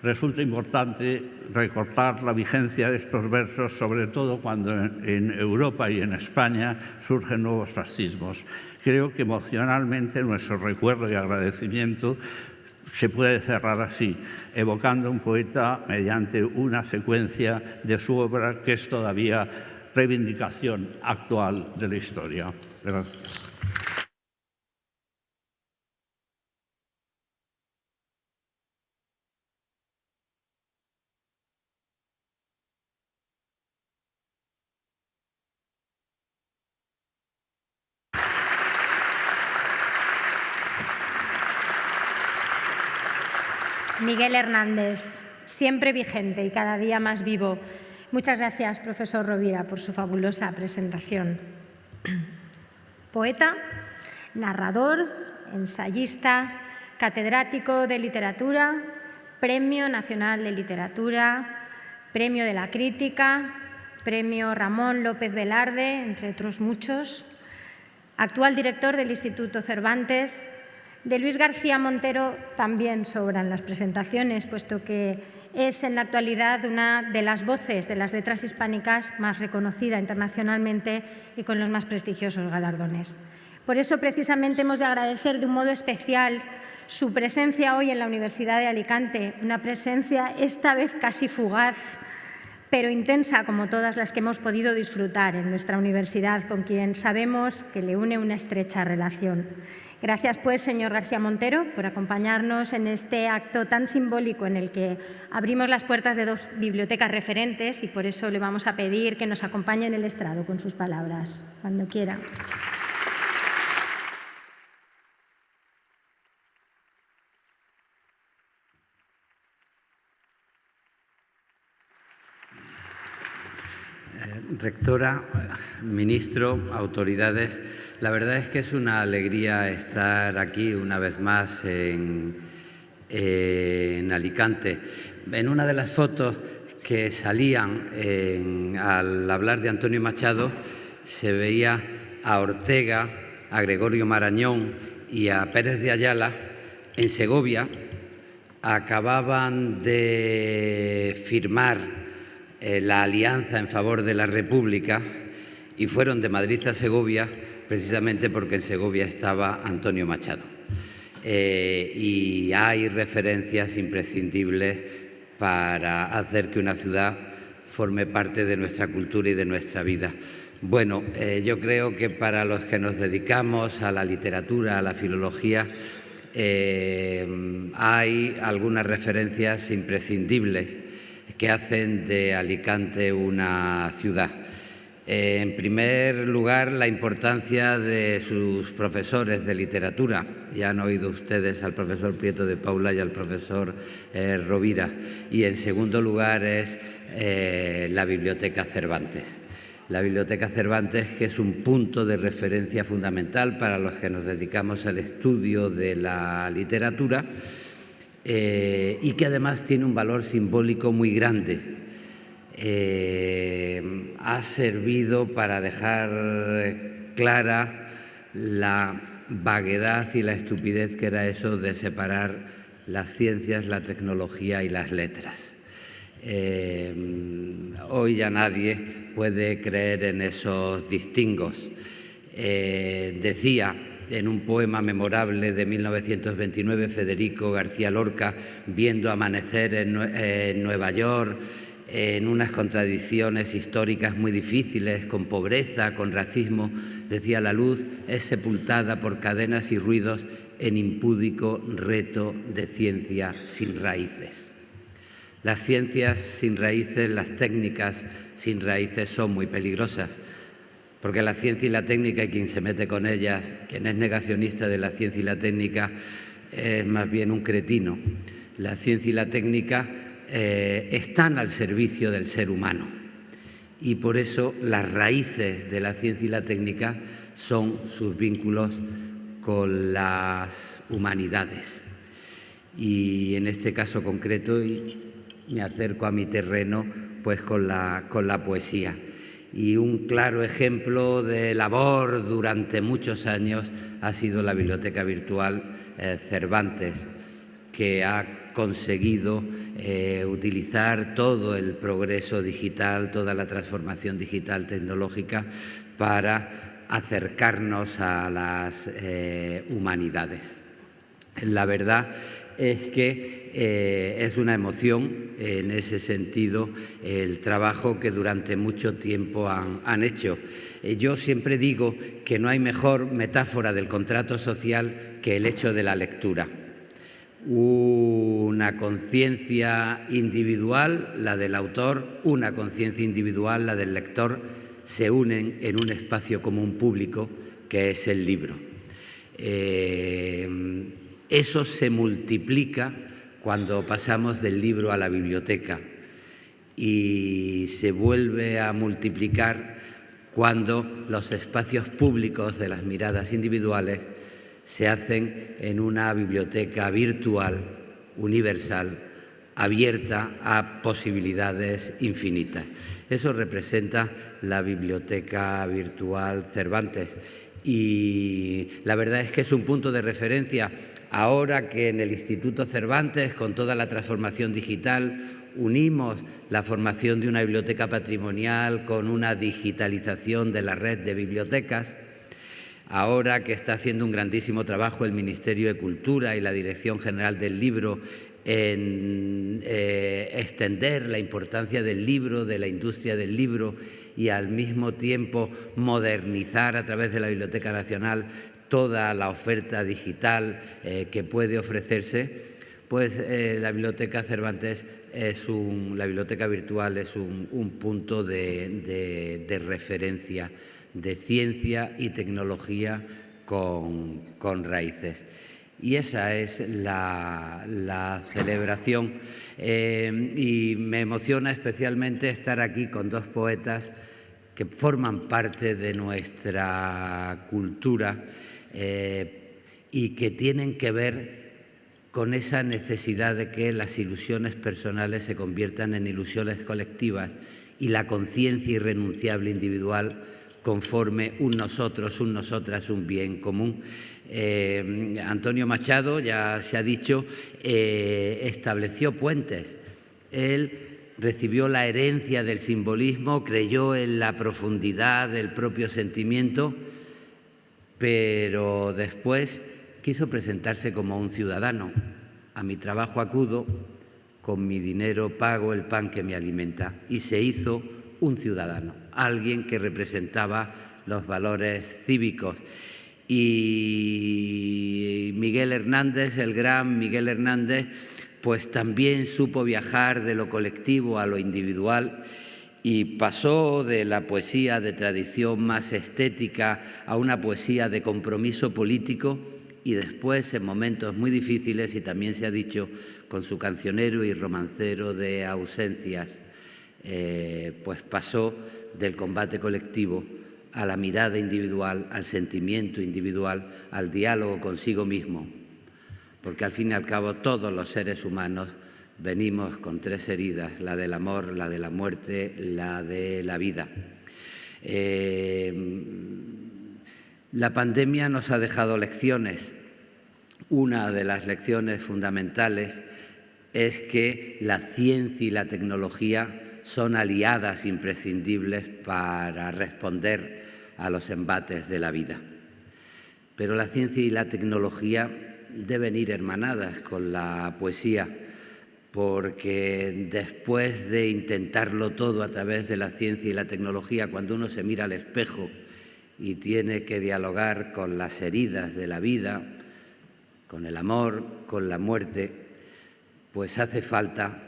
Resulta importante recortar la vigencia de estos versos, sobre todo cuando en Europa y en España surgen nuevos fascismos. Creo que emocionalmente nuestro recuerdo y agradecimiento se puede cerrar así, evocando a un poeta mediante una secuencia de su obra que es todavía reivindicación actual de la historia. Gracias. Miguel Hernández, siempre vigente y cada día más vivo. Muchas gracias, profesor Rovira, por su fabulosa presentación. Poeta, narrador, ensayista, catedrático de literatura, Premio Nacional de Literatura, Premio de la Crítica, Premio Ramón López Velarde, entre otros muchos, actual director del Instituto Cervantes. De Luis García Montero también sobran las presentaciones, puesto que es en la actualidad una de las voces de las letras hispánicas más reconocida internacionalmente y con los más prestigiosos galardones. Por eso, precisamente, hemos de agradecer de un modo especial su presencia hoy en la Universidad de Alicante, una presencia esta vez casi fugaz, pero intensa como todas las que hemos podido disfrutar en nuestra universidad, con quien sabemos que le une una estrecha relación. Gracias, pues, señor García Montero, por acompañarnos en este acto tan simbólico en el que abrimos las puertas de dos bibliotecas referentes, y por eso le vamos a pedir que nos acompañe en el estrado con sus palabras, cuando quiera. Rectora, ministro, autoridades, la verdad es que es una alegría estar aquí una vez más en Alicante. En una de las fotos que salían al hablar de Antonio Machado se veía a Ortega, a Gregorio Marañón y a Pérez de Ayala en Segovia. Acababan de firmar la alianza en favor de la República y fueron de Madrid a Segovia precisamente porque en Segovia estaba Antonio Machado. Y hay referencias imprescindibles para hacer que una ciudad forme parte de nuestra cultura y de nuestra vida. Bueno, yo creo que para los que nos dedicamos a la literatura, a la filología, hay algunas referencias imprescindibles que hacen de Alicante una ciudad. En primer lugar, la importancia de sus profesores de literatura. Ya han oído ustedes al profesor Prieto de Paula y al profesor Rovira. Y en segundo lugar es la Biblioteca Cervantes. La Biblioteca Cervantes, que es un punto de referencia fundamental para los que nos dedicamos al estudio de la literatura y que además tiene un valor simbólico muy grande. Ha servido para dejar clara la vaguedad y la estupidez que era eso de separar las ciencias, la tecnología y las letras. Hoy ya nadie puede creer en esos distingos. Decía en un poema memorable de 1929 Federico García Lorca, viendo amanecer en Nueva York, en unas contradicciones históricas muy difíciles, con pobreza, con racismo, decía: la luz es sepultada por cadenas y ruidos en impúdico reto de ciencia sin raíces. Las ciencias sin raíces, las técnicas sin raíces son muy peligrosas, porque la ciencia y la técnica, y quien se mete con ellas, quien es negacionista de la ciencia y la técnica, es más bien un cretino. La ciencia y la técnica están al servicio del ser humano y por eso las raíces de la ciencia y la técnica son sus vínculos con las humanidades. Y en este caso concreto, y me acerco a mi terreno, pues con la poesía. Y un claro ejemplo de labor durante muchos años ha sido la Biblioteca Virtual Cervantes, que ha conseguido utilizar todo el progreso digital, toda la transformación digital tecnológica para acercarnos a las humanidades. La verdad es que es una emoción en ese sentido el trabajo que durante mucho tiempo han hecho. Yo siempre digo que no hay mejor metáfora del contrato social que el hecho de la lectura. Una conciencia individual, la del autor, una conciencia individual, la del lector, se unen en un espacio común público que es el libro. Eso se multiplica cuando pasamos del libro a la biblioteca y se vuelve a multiplicar cuando los espacios públicos de las miradas individuales se hacen en una biblioteca virtual, universal, abierta a posibilidades infinitas. Eso representa la Biblioteca Virtual Cervantes y la verdad es que es un punto de referencia ahora que en el Instituto Cervantes, con toda la transformación digital, unimos la formación de una biblioteca patrimonial con una digitalización de la red de bibliotecas. Ahora que está haciendo un grandísimo trabajo el Ministerio de Cultura y la Dirección General del Libro en extender la importancia del libro, de la industria del libro y al mismo tiempo modernizar a través de la Biblioteca Nacional toda la oferta digital que puede ofrecerse, pues la Biblioteca Cervantes la Biblioteca Virtual es un punto de referencia de ciencia y tecnología con raíces. Y esa es la celebración. Y me emociona especialmente estar aquí con dos poetas que forman parte de nuestra cultura y que tienen que ver con esa necesidad de que las ilusiones personales se conviertan en ilusiones colectivas y la conciencia irrenunciable individual conforme un nosotros, un nosotras, un bien común. Antonio Machado, ya se ha dicho, estableció puentes. Él recibió la herencia del simbolismo, creyó en la profundidad del propio sentimiento, pero después quiso presentarse como un ciudadano. A mi trabajo acudo, con mi dinero pago el pan que me alimenta. Y se hizo un ciudadano, alguien que representaba los valores cívicos. Y Miguel Hernández, el gran Miguel Hernández, pues también supo viajar de lo colectivo a lo individual y pasó de la poesía de tradición más estética a una poesía de compromiso político, y después, en momentos muy difíciles, y también se ha dicho, con su cancionero y romancero de ausencias, pues pasó del combate colectivo a la mirada individual, al sentimiento individual, al diálogo consigo mismo, porque al fin y al cabo todos los seres humanos venimos con 3 heridas: la del amor, la de la muerte, la de la vida. La pandemia nos ha dejado lecciones. Una de las lecciones fundamentales es que la ciencia y la tecnología son aliadas imprescindibles para responder a los embates de la vida. Pero la ciencia y la tecnología deben ir hermanadas con la poesía, porque después de intentarlo todo a través de la ciencia y la tecnología, cuando uno se mira al espejo y tiene que dialogar con las heridas de la vida, con el amor, con la muerte, pues hace falta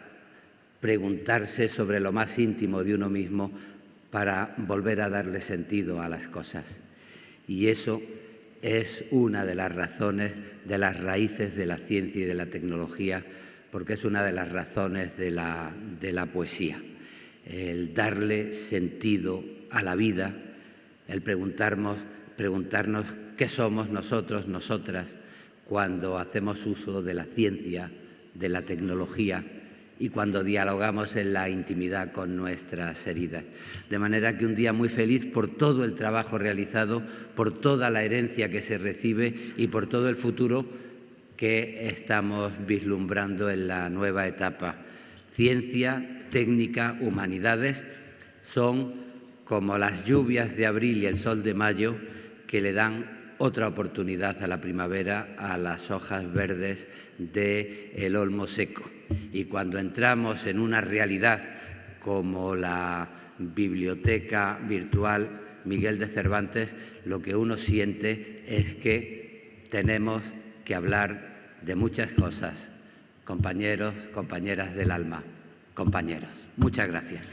preguntarse sobre lo más íntimo de uno mismo para volver a darle sentido a las cosas. Y eso es una de las razones, de las raíces de la ciencia y de la tecnología, porque es una de las razones de la poesía. El darle sentido a la vida, el preguntarnos qué somos nosotros, nosotras, cuando hacemos uso de la ciencia, de la tecnología y cuando dialogamos en la intimidad con nuestras heridas. De manera que un día muy feliz por todo el trabajo realizado, por toda la herencia que se recibe y por todo el futuro que estamos vislumbrando en la nueva etapa. Ciencia, técnica, humanidades son como las lluvias de abril y el sol de mayo, que le dan otra oportunidad a la primavera, a las hojas verdes del olmo seco. Y cuando entramos en una realidad como la biblioteca virtual Miguel de Cervantes, lo que uno siente es que tenemos que hablar de muchas cosas. Compañeros, compañeras del alma, compañeros. Muchas gracias.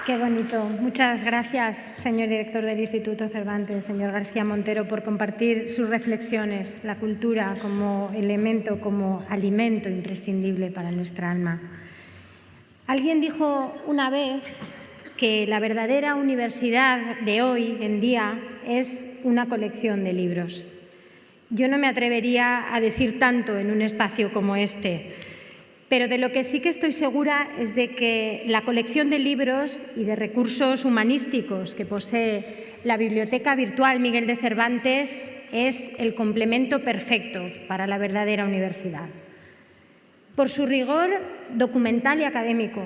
Qué bonito. Muchas gracias, señor director del Instituto Cervantes, señor García Montero, por compartir sus reflexiones, la cultura como elemento, como alimento imprescindible para nuestra alma. Alguien dijo una vez que la verdadera universidad de hoy en día es una colección de libros. Yo no me atrevería a decir tanto en un espacio como este, pero de lo que sí que estoy segura es de que la colección de libros y de recursos humanísticos que posee la Biblioteca Virtual Miguel de Cervantes es el complemento perfecto para la verdadera universidad. Por su rigor documental y académico,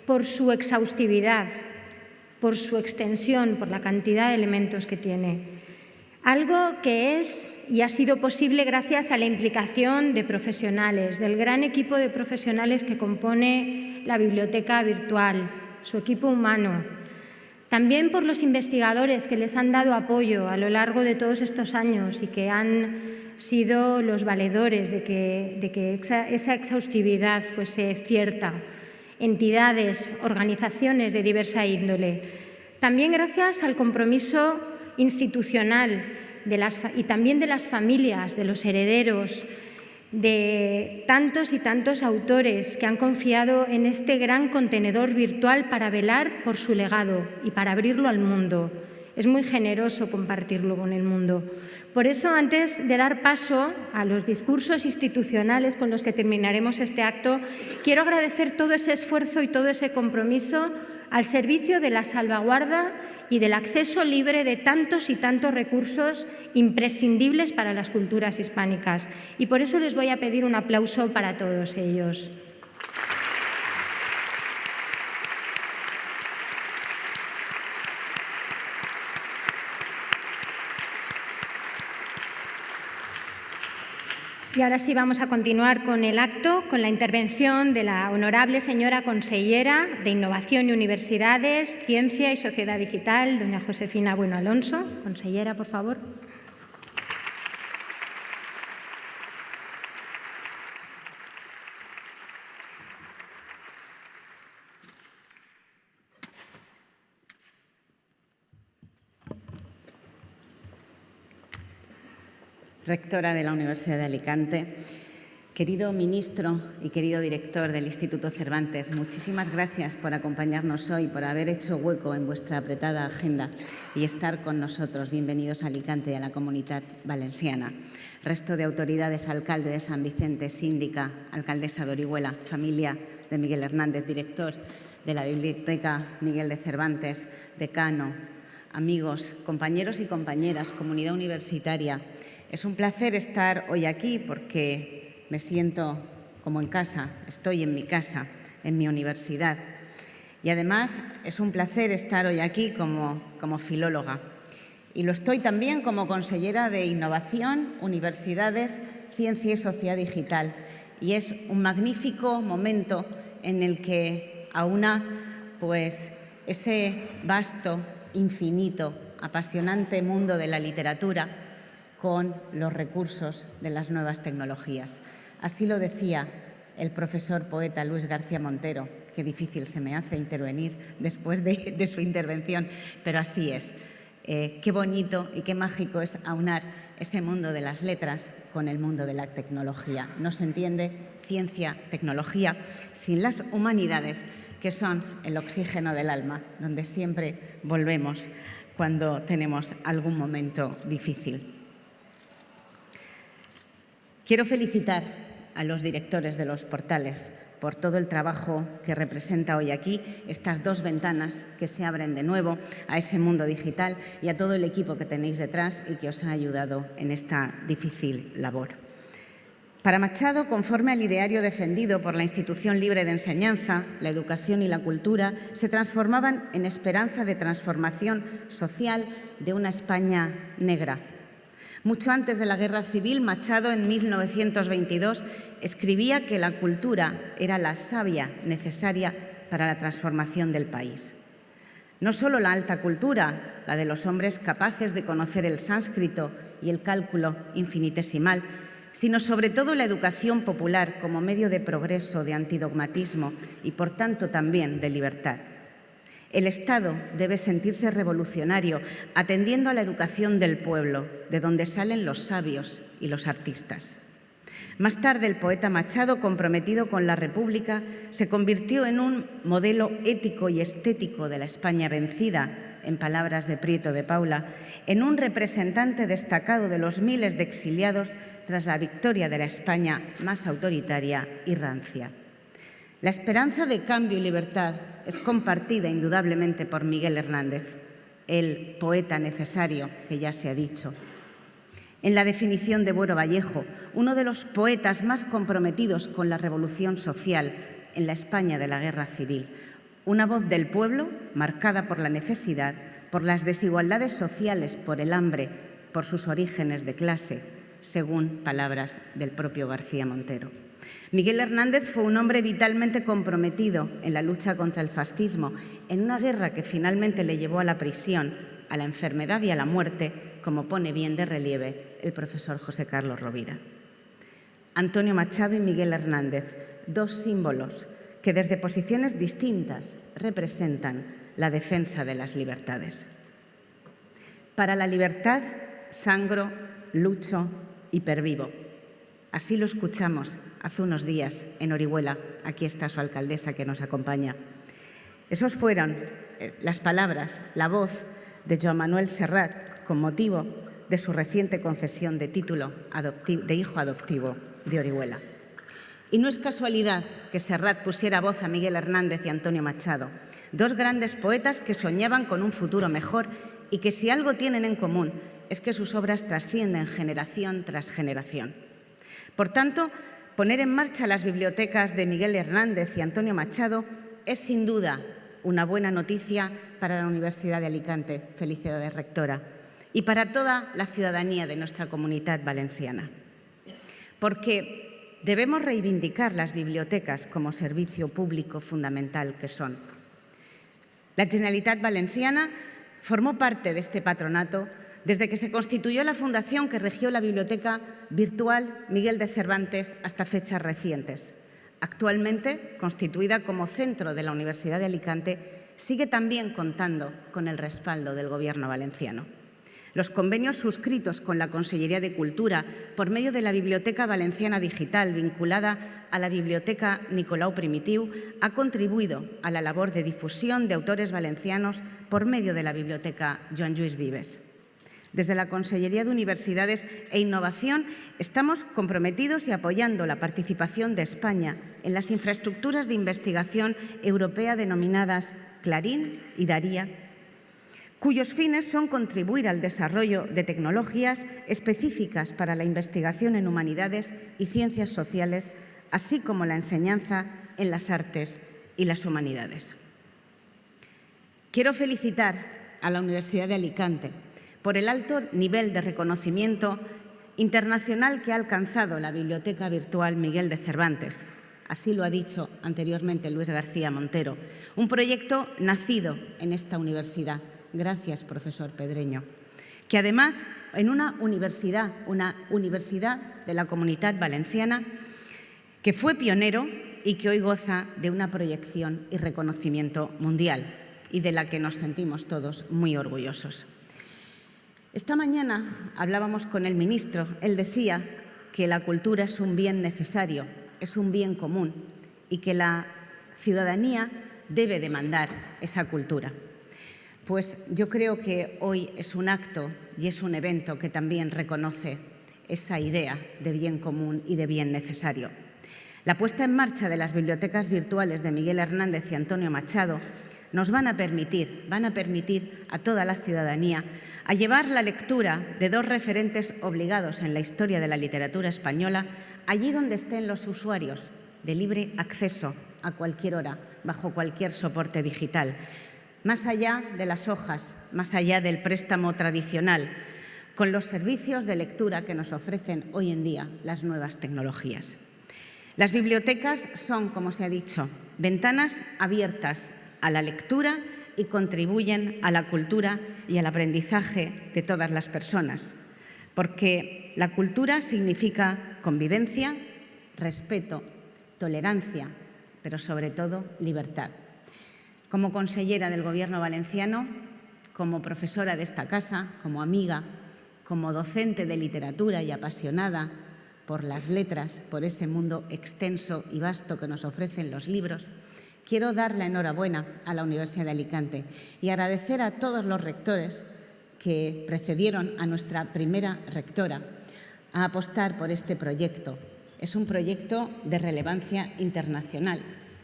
por su exhaustividad, por su extensión, por la cantidad de elementos que tiene. Algo que es y ha sido posible gracias a la implicación de profesionales, del gran equipo de profesionales que compone la biblioteca virtual, su equipo humano. También por los investigadores que les han dado apoyo a lo largo de todos estos años y que han sido los valedores de que esa exhaustividad fuese cierta. Entidades, organizaciones de diversa índole. También gracias al compromiso institucional y también de las familias, de los herederos, de tantos y tantos autores que han confiado en este gran contenedor virtual para velar por su legado y para abrirlo al mundo. Es muy generoso compartirlo con el mundo. Por eso, antes de dar paso a los discursos institucionales con los que terminaremos este acto, quiero agradecer todo ese esfuerzo y todo ese compromiso al servicio de la salvaguarda y del acceso libre de tantos y tantos recursos imprescindibles para las culturas hispánicas. Y por eso les voy a pedir un aplauso para todos ellos. Y ahora sí vamos a continuar con el acto, con la intervención de la honorable señora consellera de Innovación y Universidades, Ciencia y Sociedad Digital, doña Josefina Bueno Alonso. Consellera, por favor. Rectora de la Universidad de Alicante, querido ministro y querido director del Instituto Cervantes, muchísimas gracias por acompañarnos hoy, por haber hecho hueco en vuestra apretada agenda y estar con nosotros. Bienvenidos a Alicante y a la Comunitat Valenciana. Resto de autoridades, alcalde de San Vicente, síndica, alcaldesa de Orihuela, familia de Miguel Hernández, director de la Biblioteca Miguel de Cervantes, decano, amigos, compañeros y compañeras, comunidad universitaria. Es un placer estar hoy aquí porque me siento como en casa, estoy en mi casa, en mi universidad. Y además es un placer estar hoy aquí como filóloga. Y lo estoy también como consellera de Innovación, Universidades, Ciencia y Sociedad Digital. Y es un magnífico momento en el que aúna pues, ese vasto, infinito, apasionante mundo de la literatura con los recursos de las nuevas tecnologías. Así lo decía el profesor poeta Luis García Montero. Qué difícil se me hace intervenir después de su intervención, pero así es. Qué bonito y qué mágico es aunar ese mundo de las letras con el mundo de la tecnología. No se entiende ciencia, tecnología, sin las humanidades, que son el oxígeno del alma, donde siempre volvemos cuando tenemos algún momento difícil. Quiero felicitar a los directores de los portales por todo el trabajo que representa hoy aquí, estas dos ventanas que se abren de nuevo a ese mundo digital y a todo el equipo que tenéis detrás y que os ha ayudado en esta difícil labor. Para Machado, conforme al ideario defendido por la institución libre de enseñanza, la educación y la cultura se transformaban en esperanza de transformación social de una España negra. Mucho antes de la Guerra Civil, Machado, en 1922, escribía que la cultura era la savia necesaria para la transformación del país. No solo la alta cultura, la de los hombres capaces de conocer el sánscrito y el cálculo infinitesimal, sino sobre todo la educación popular como medio de progreso, de antidogmatismo y, por tanto, también de libertad. El Estado debe sentirse revolucionario, atendiendo a la educación del pueblo, de donde salen los sabios y los artistas. Más tarde, el poeta Machado, comprometido con la República, se convirtió en un modelo ético y estético de la España vencida, en palabras de Prieto de Paula, en un representante destacado de los miles de exiliados tras la victoria de la España más autoritaria y rancia. La esperanza de cambio y libertad es compartida indudablemente por Miguel Hernández, el poeta necesario que ya se ha dicho. En la definición de Buero Vallejo, uno de los poetas más comprometidos con la revolución social en la España de la Guerra Civil, una voz del pueblo marcada por la necesidad, por las desigualdades sociales, por el hambre, por sus orígenes de clase, según palabras del propio García Montero. Miguel Hernández fue un hombre vitalmente comprometido en la lucha contra el fascismo, en una guerra que finalmente le llevó a la prisión, a la enfermedad y a la muerte, como pone bien de relieve el profesor José Carlos Rovira. Antonio Machado y Miguel Hernández, dos símbolos que desde posiciones distintas representan la defensa de las libertades. Para la libertad, sangro, lucho y pervivo. Así lo escuchamos hace unos días en Orihuela. Aquí está su alcaldesa que nos acompaña. Esos fueron las palabras, la voz de Joan Manuel Serrat con motivo de su reciente concesión de título de hijo adoptivo de Orihuela. Y no es casualidad que Serrat pusiera voz a Miguel Hernández y Antonio Machado, dos grandes poetas que soñaban con un futuro mejor y que si algo tienen en común es que sus obras trascienden generación tras generación. Por tanto, poner en marcha las bibliotecas de Miguel Hernández y Antonio Machado es sin duda una buena noticia para la Universidad de Alicante, felicidades rectora, y para toda la ciudadanía de nuestra Comunitat Valenciana. porque debemos reivindicar las bibliotecas como servicio público fundamental que son. La Generalitat Valenciana formó parte de este patronato desde que se constituyó la fundación que regió la Biblioteca Virtual Miguel de Cervantes hasta fechas recientes. Actualmente, constituida como centro de la Universidad de Alicante, sigue también contando con el respaldo del Gobierno valenciano. Los convenios suscritos con la Consellería de Cultura por medio de la Biblioteca Valenciana Digital vinculada a la Biblioteca Nicolau Primitiu ha contribuido a la labor de difusión de autores valencianos por medio de la Biblioteca Joan Lluís Vives. Desde la Consellería de Universidades e Innovación estamos comprometidos y apoyando la participación de España en las infraestructuras de investigación europea denominadas Clarín y Daría, cuyos fines son contribuir al desarrollo de tecnologías específicas para la investigación en humanidades y ciencias sociales, así como la enseñanza en las artes y las humanidades. Quiero felicitar a la Universidad de Alicante por el alto nivel de reconocimiento internacional que ha alcanzado la Biblioteca Virtual Miguel de Cervantes. Así lo ha dicho anteriormente Luis García Montero, un proyecto nacido en esta universidad. Gracias, profesor Pedreño. Que además, en una universidad de la Comunitat Valenciana, que fue pionero y que hoy goza de una proyección y reconocimiento mundial y de la que nos sentimos todos muy orgullosos. Esta mañana hablábamos con el ministro. Él decía que la cultura es un bien necesario, es un bien común y que la ciudadanía debe demandar esa cultura. Pues yo creo que hoy es un acto y es un evento que también reconoce esa idea de bien común y de bien necesario. La puesta en marcha de las bibliotecas virtuales de Miguel Hernández y Antonio Machado nos van a permitir a toda la ciudadanía a llevar la lectura de dos referentes obligados en la historia de la literatura española allí donde estén los usuarios, de libre acceso a cualquier hora, bajo cualquier soporte digital, más allá de las hojas, más allá del préstamo tradicional, con los servicios de lectura que nos ofrecen hoy en día las nuevas tecnologías. Las bibliotecas son, como se ha dicho, ventanas abiertas a la lectura y contribuyen a la cultura y al aprendizaje de todas las personas, porque la cultura significa convivencia, respeto, tolerancia, pero sobre todo libertad. Como consellera del Gobierno valenciano, como profesora de esta casa, como amiga, como docente de literatura y apasionada por las letras, por ese mundo extenso y vasto que nos ofrecen los libros, quiero dar la enhorabuena a la Universidad de Alicante y agradecer a todos los rectores que precedieron a nuestra primera rectora a apostar por este proyecto. Es un proyecto de relevancia internacional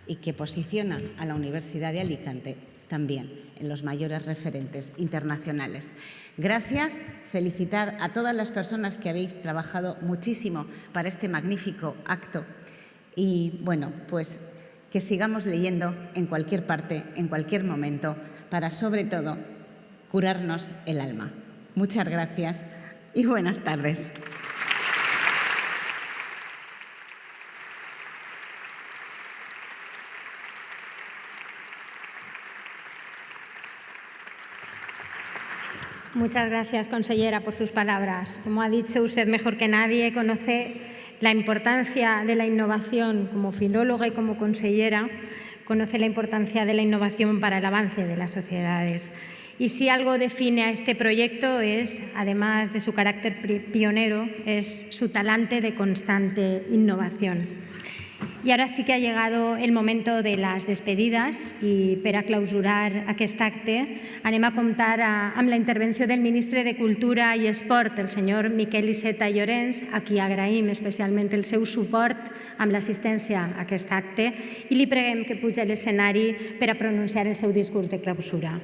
y que posiciona a la Universidad de Alicante también en los mayores referentes internacionales. Gracias, felicitar a todas las personas que habéis trabajado muchísimo para este magnífico acto y, bueno, pues que sigamos leyendo en cualquier parte, en cualquier momento, para, sobre todo, curarnos el alma. Muchas gracias y buenas tardes. Muchas gracias, consellera, por sus palabras. Como ha dicho usted mejor que nadie, conoce la importancia de la innovación como filóloga y como consellera, conoce la importancia de la innovación para el avance de las sociedades. Y si algo define a este proyecto es, además de su carácter pionero, es su talante de constante innovación. I ara sí que ha llegado el momento de les despedides i per a clausurar aquest acte anem a comptar amb la intervenció del ministre de Cultura i Esport, el senyor Miquel Iceta Llorens, a qui agraïm especialment el seu suport amb l'assistència a aquest acte i li preguem que pugi a l'escenari per a pronunciar el seu discurs de clausura.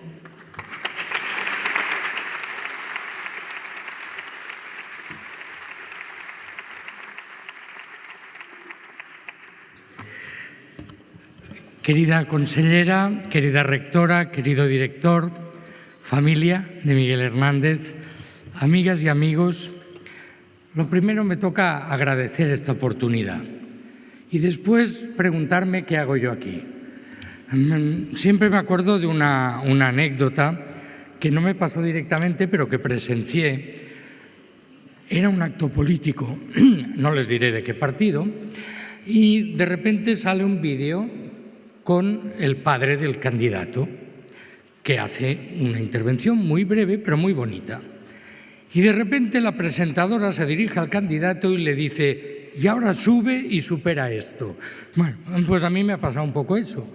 Querida consellera, querida rectora, querido director, familia de Miguel Hernández, amigas y amigos, Lo primero me toca agradecer esta oportunidad y después preguntarme qué hago yo aquí. Siempre me acuerdo de una anécdota que no me pasó directamente, pero que presencié. Era un acto político, no les diré de qué partido, y de repente sale un vídeo con el padre del candidato, que hace una intervención muy breve, pero muy bonita. Y de repente la presentadora se dirige al candidato y le dice: y ahora sube y supera esto. Bueno, pues a mí me ha pasado un poco eso.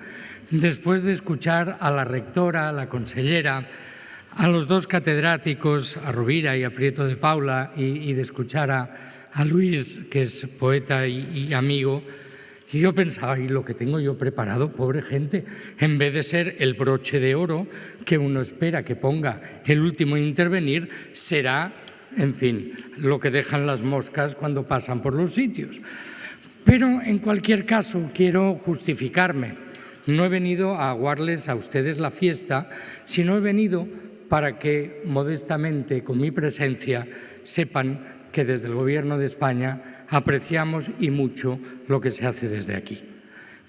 Después de escuchar a la rectora, a la consellera, a los dos catedráticos, a Rovira y a Prieto de Paula, y de escuchar a Luis, que es poeta y amigo, y yo pensaba, ¿y lo que tengo yo preparado, pobre gente? En vez de ser el broche de oro que uno espera que ponga el último en intervenir, será, en fin, lo que dejan las moscas cuando pasan por los sitios. Pero, en cualquier caso, quiero justificarme. No he venido a aguarles a ustedes la fiesta, sino he venido para que, modestamente, con mi presencia, sepan que desde el Gobierno de España apreciamos y mucho lo que se hace desde aquí.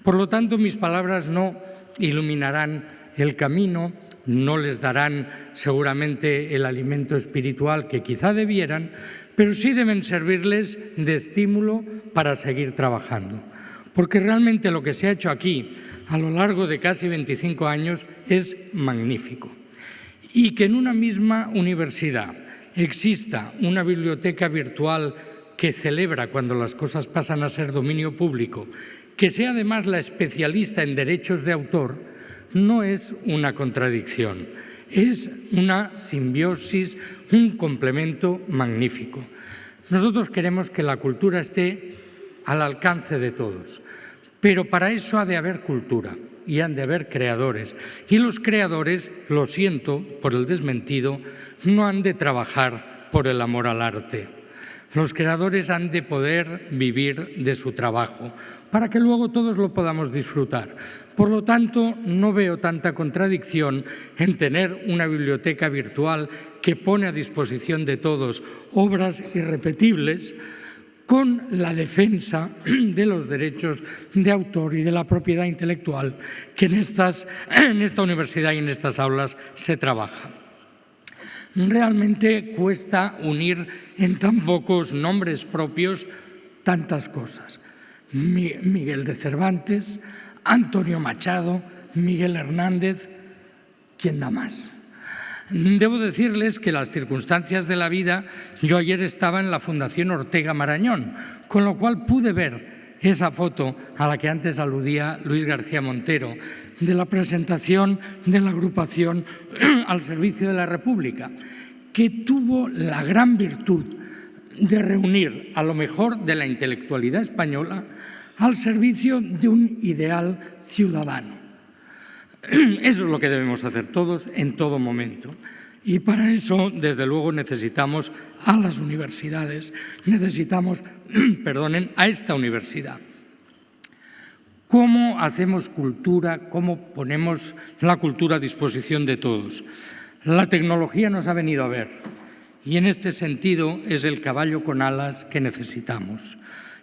Por lo tanto, mis palabras no iluminarán el camino, no les darán seguramente el alimento espiritual que quizá debieran, pero sí deben servirles de estímulo para seguir trabajando. Porque realmente lo que se ha hecho aquí a lo largo de casi 25 años es magnífico. Y que en una misma universidad exista una biblioteca virtual que celebra cuando las cosas pasan a ser dominio público, que sea además la especialista en derechos de autor, no es una contradicción, es una simbiosis, un complemento magnífico. Nosotros queremos que la cultura esté al alcance de todos, pero para eso ha de haber cultura y han de haber creadores. Y los creadores, lo siento por el desmentido, no han de trabajar por el amor al arte. Los creadores han de poder vivir de su trabajo para que luego todos lo podamos disfrutar. Por lo tanto, no veo tanta contradicción en tener una biblioteca virtual que pone a disposición de todos obras irrepetibles con la defensa de los derechos de autor y de la propiedad intelectual que en esta universidad y en estas aulas se trabaja. Realmente cuesta unir en tan pocos nombres propios tantas cosas. Miguel de Cervantes, Antonio Machado, Miguel Hernández, ¿quién da más? Debo decirles que las circunstancias de la vida, yo ayer estaba en la Fundación Ortega Marañón, con lo cual pude ver esa foto a la que antes aludía Luis García Montero, de la presentación de la agrupación al servicio de la República, que tuvo la gran virtud de reunir a lo mejor de la intelectualidad española al servicio de un ideal ciudadano. Eso es lo que debemos hacer todos en todo momento. Y para eso, desde luego, necesitamos a las universidades, necesitamos, a esta universidad. ¿Cómo hacemos cultura? ¿Cómo ponemos la cultura a disposición de todos? La tecnología nos ha venido a ver y en este sentido es el caballo con alas que necesitamos.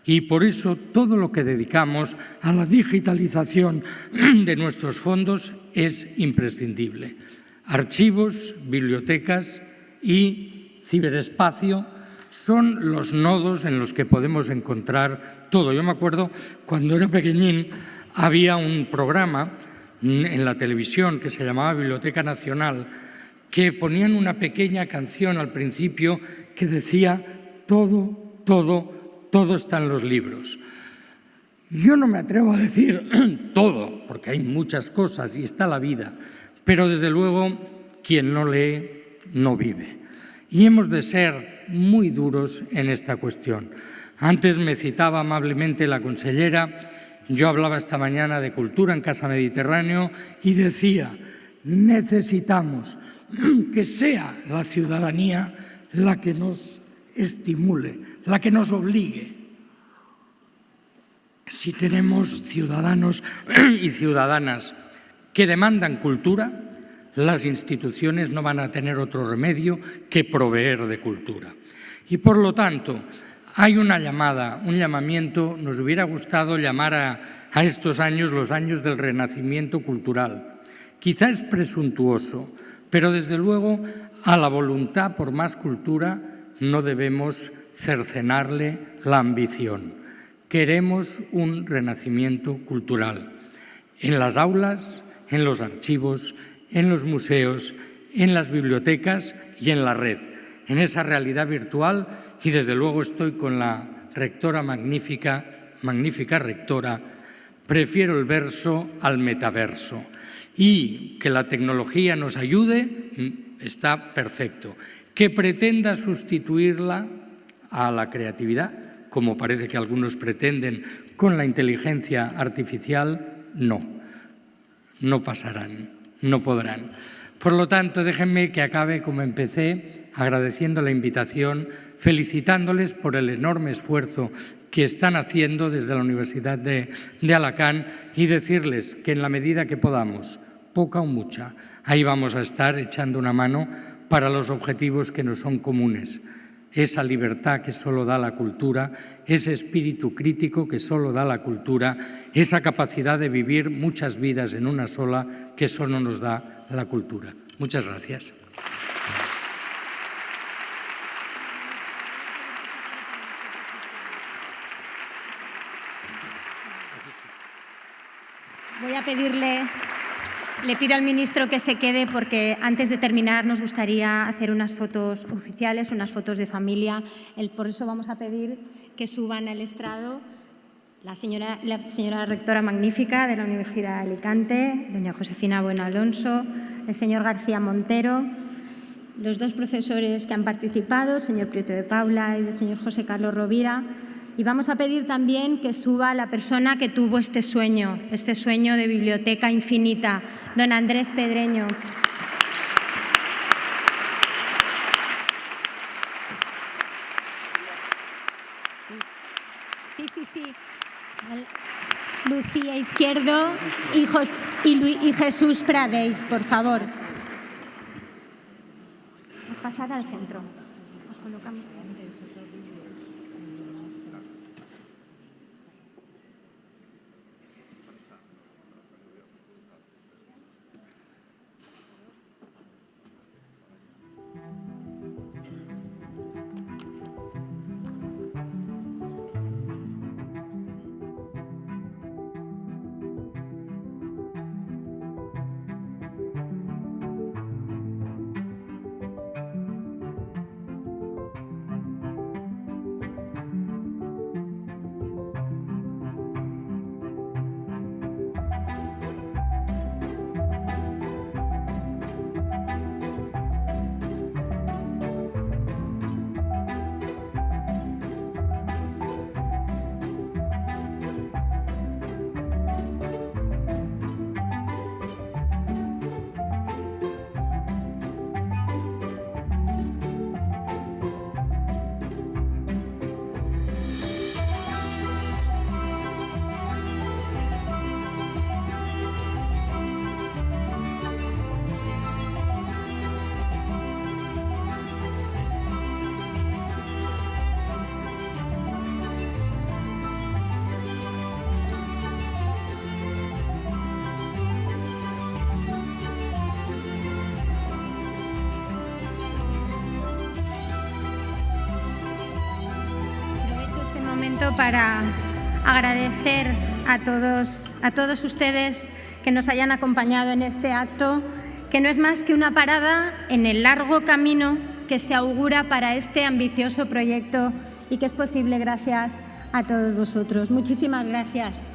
Y por eso todo lo que dedicamos a la digitalización de nuestros fondos es imprescindible. Archivos, bibliotecas y ciberespacio son los nodos en los que podemos encontrar todo. Yo me acuerdo cuando era pequeñín había un programa en la televisión que se llamaba Biblioteca Nacional, que ponían una pequeña canción al principio que decía todo está en los libros. Yo no me atrevo a decir todo, porque hay muchas cosas y está la vida, pero desde luego quien no lee no vive. Y hemos de ser muy duros en esta cuestión. Antes me citaba amablemente la consellera, yo hablaba esta mañana de cultura en Casa Mediterráneo y decía, necesitamos que sea la ciudadanía la que nos estimule, la que nos obligue. Si tenemos ciudadanos y ciudadanas que demandan cultura, las instituciones no van a tener otro remedio que proveer de cultura. Y por lo tanto, hay una llamada, un llamamiento, nos hubiera gustado llamar a estos años los años del renacimiento cultural. Quizá es presuntuoso, pero desde luego a la voluntad por más cultura no debemos cercenarle la ambición. Queremos un renacimiento cultural en las aulas, en los archivos, en los museos, en las bibliotecas y en la red, en esa realidad virtual, y desde luego estoy con la rectora magnífica rectora, prefiero el verso al metaverso. Y que la tecnología nos ayude, está perfecto. Que pretenda sustituirla a la creatividad, como parece que algunos pretenden con la inteligencia artificial, no pasarán, no podrán. Por lo tanto, déjenme que acabe como empecé, agradeciendo la invitación, felicitándoles por el enorme esfuerzo que están haciendo desde la Universidad de Alacant y decirles que en la medida que podamos, poca o mucha, ahí vamos a estar echando una mano para los objetivos que nos son comunes. Esa libertad que solo da la cultura, ese espíritu crítico que solo da la cultura, esa capacidad de vivir muchas vidas en una sola que solo nos da la cultura. Muchas gracias. Voy a pedirle, le pido al ministro que se quede porque antes de terminar nos gustaría hacer unas fotos oficiales, unas fotos de familia. Por eso vamos a pedir que suban al estrado la señora rectora magnífica de la Universidad de Alicante, doña Josefina Bueno Alonso, el señor García Montero, los dos profesores que han participado, el señor Prieto de Paula y el señor José Carlos Rovira. Y vamos a pedir también que suba la persona que tuvo este sueño de biblioteca infinita, don Andrés Pedreño. Sí. Lucía Izquierdo y Jesús Pradeix, por favor. Pasad al centro. Os colocamos. Para agradecer a todos ustedes que nos hayan acompañado en este acto, que no es más que una parada en el largo camino que se augura para este ambicioso proyecto y que es posible gracias a todos vosotros. Muchísimas gracias.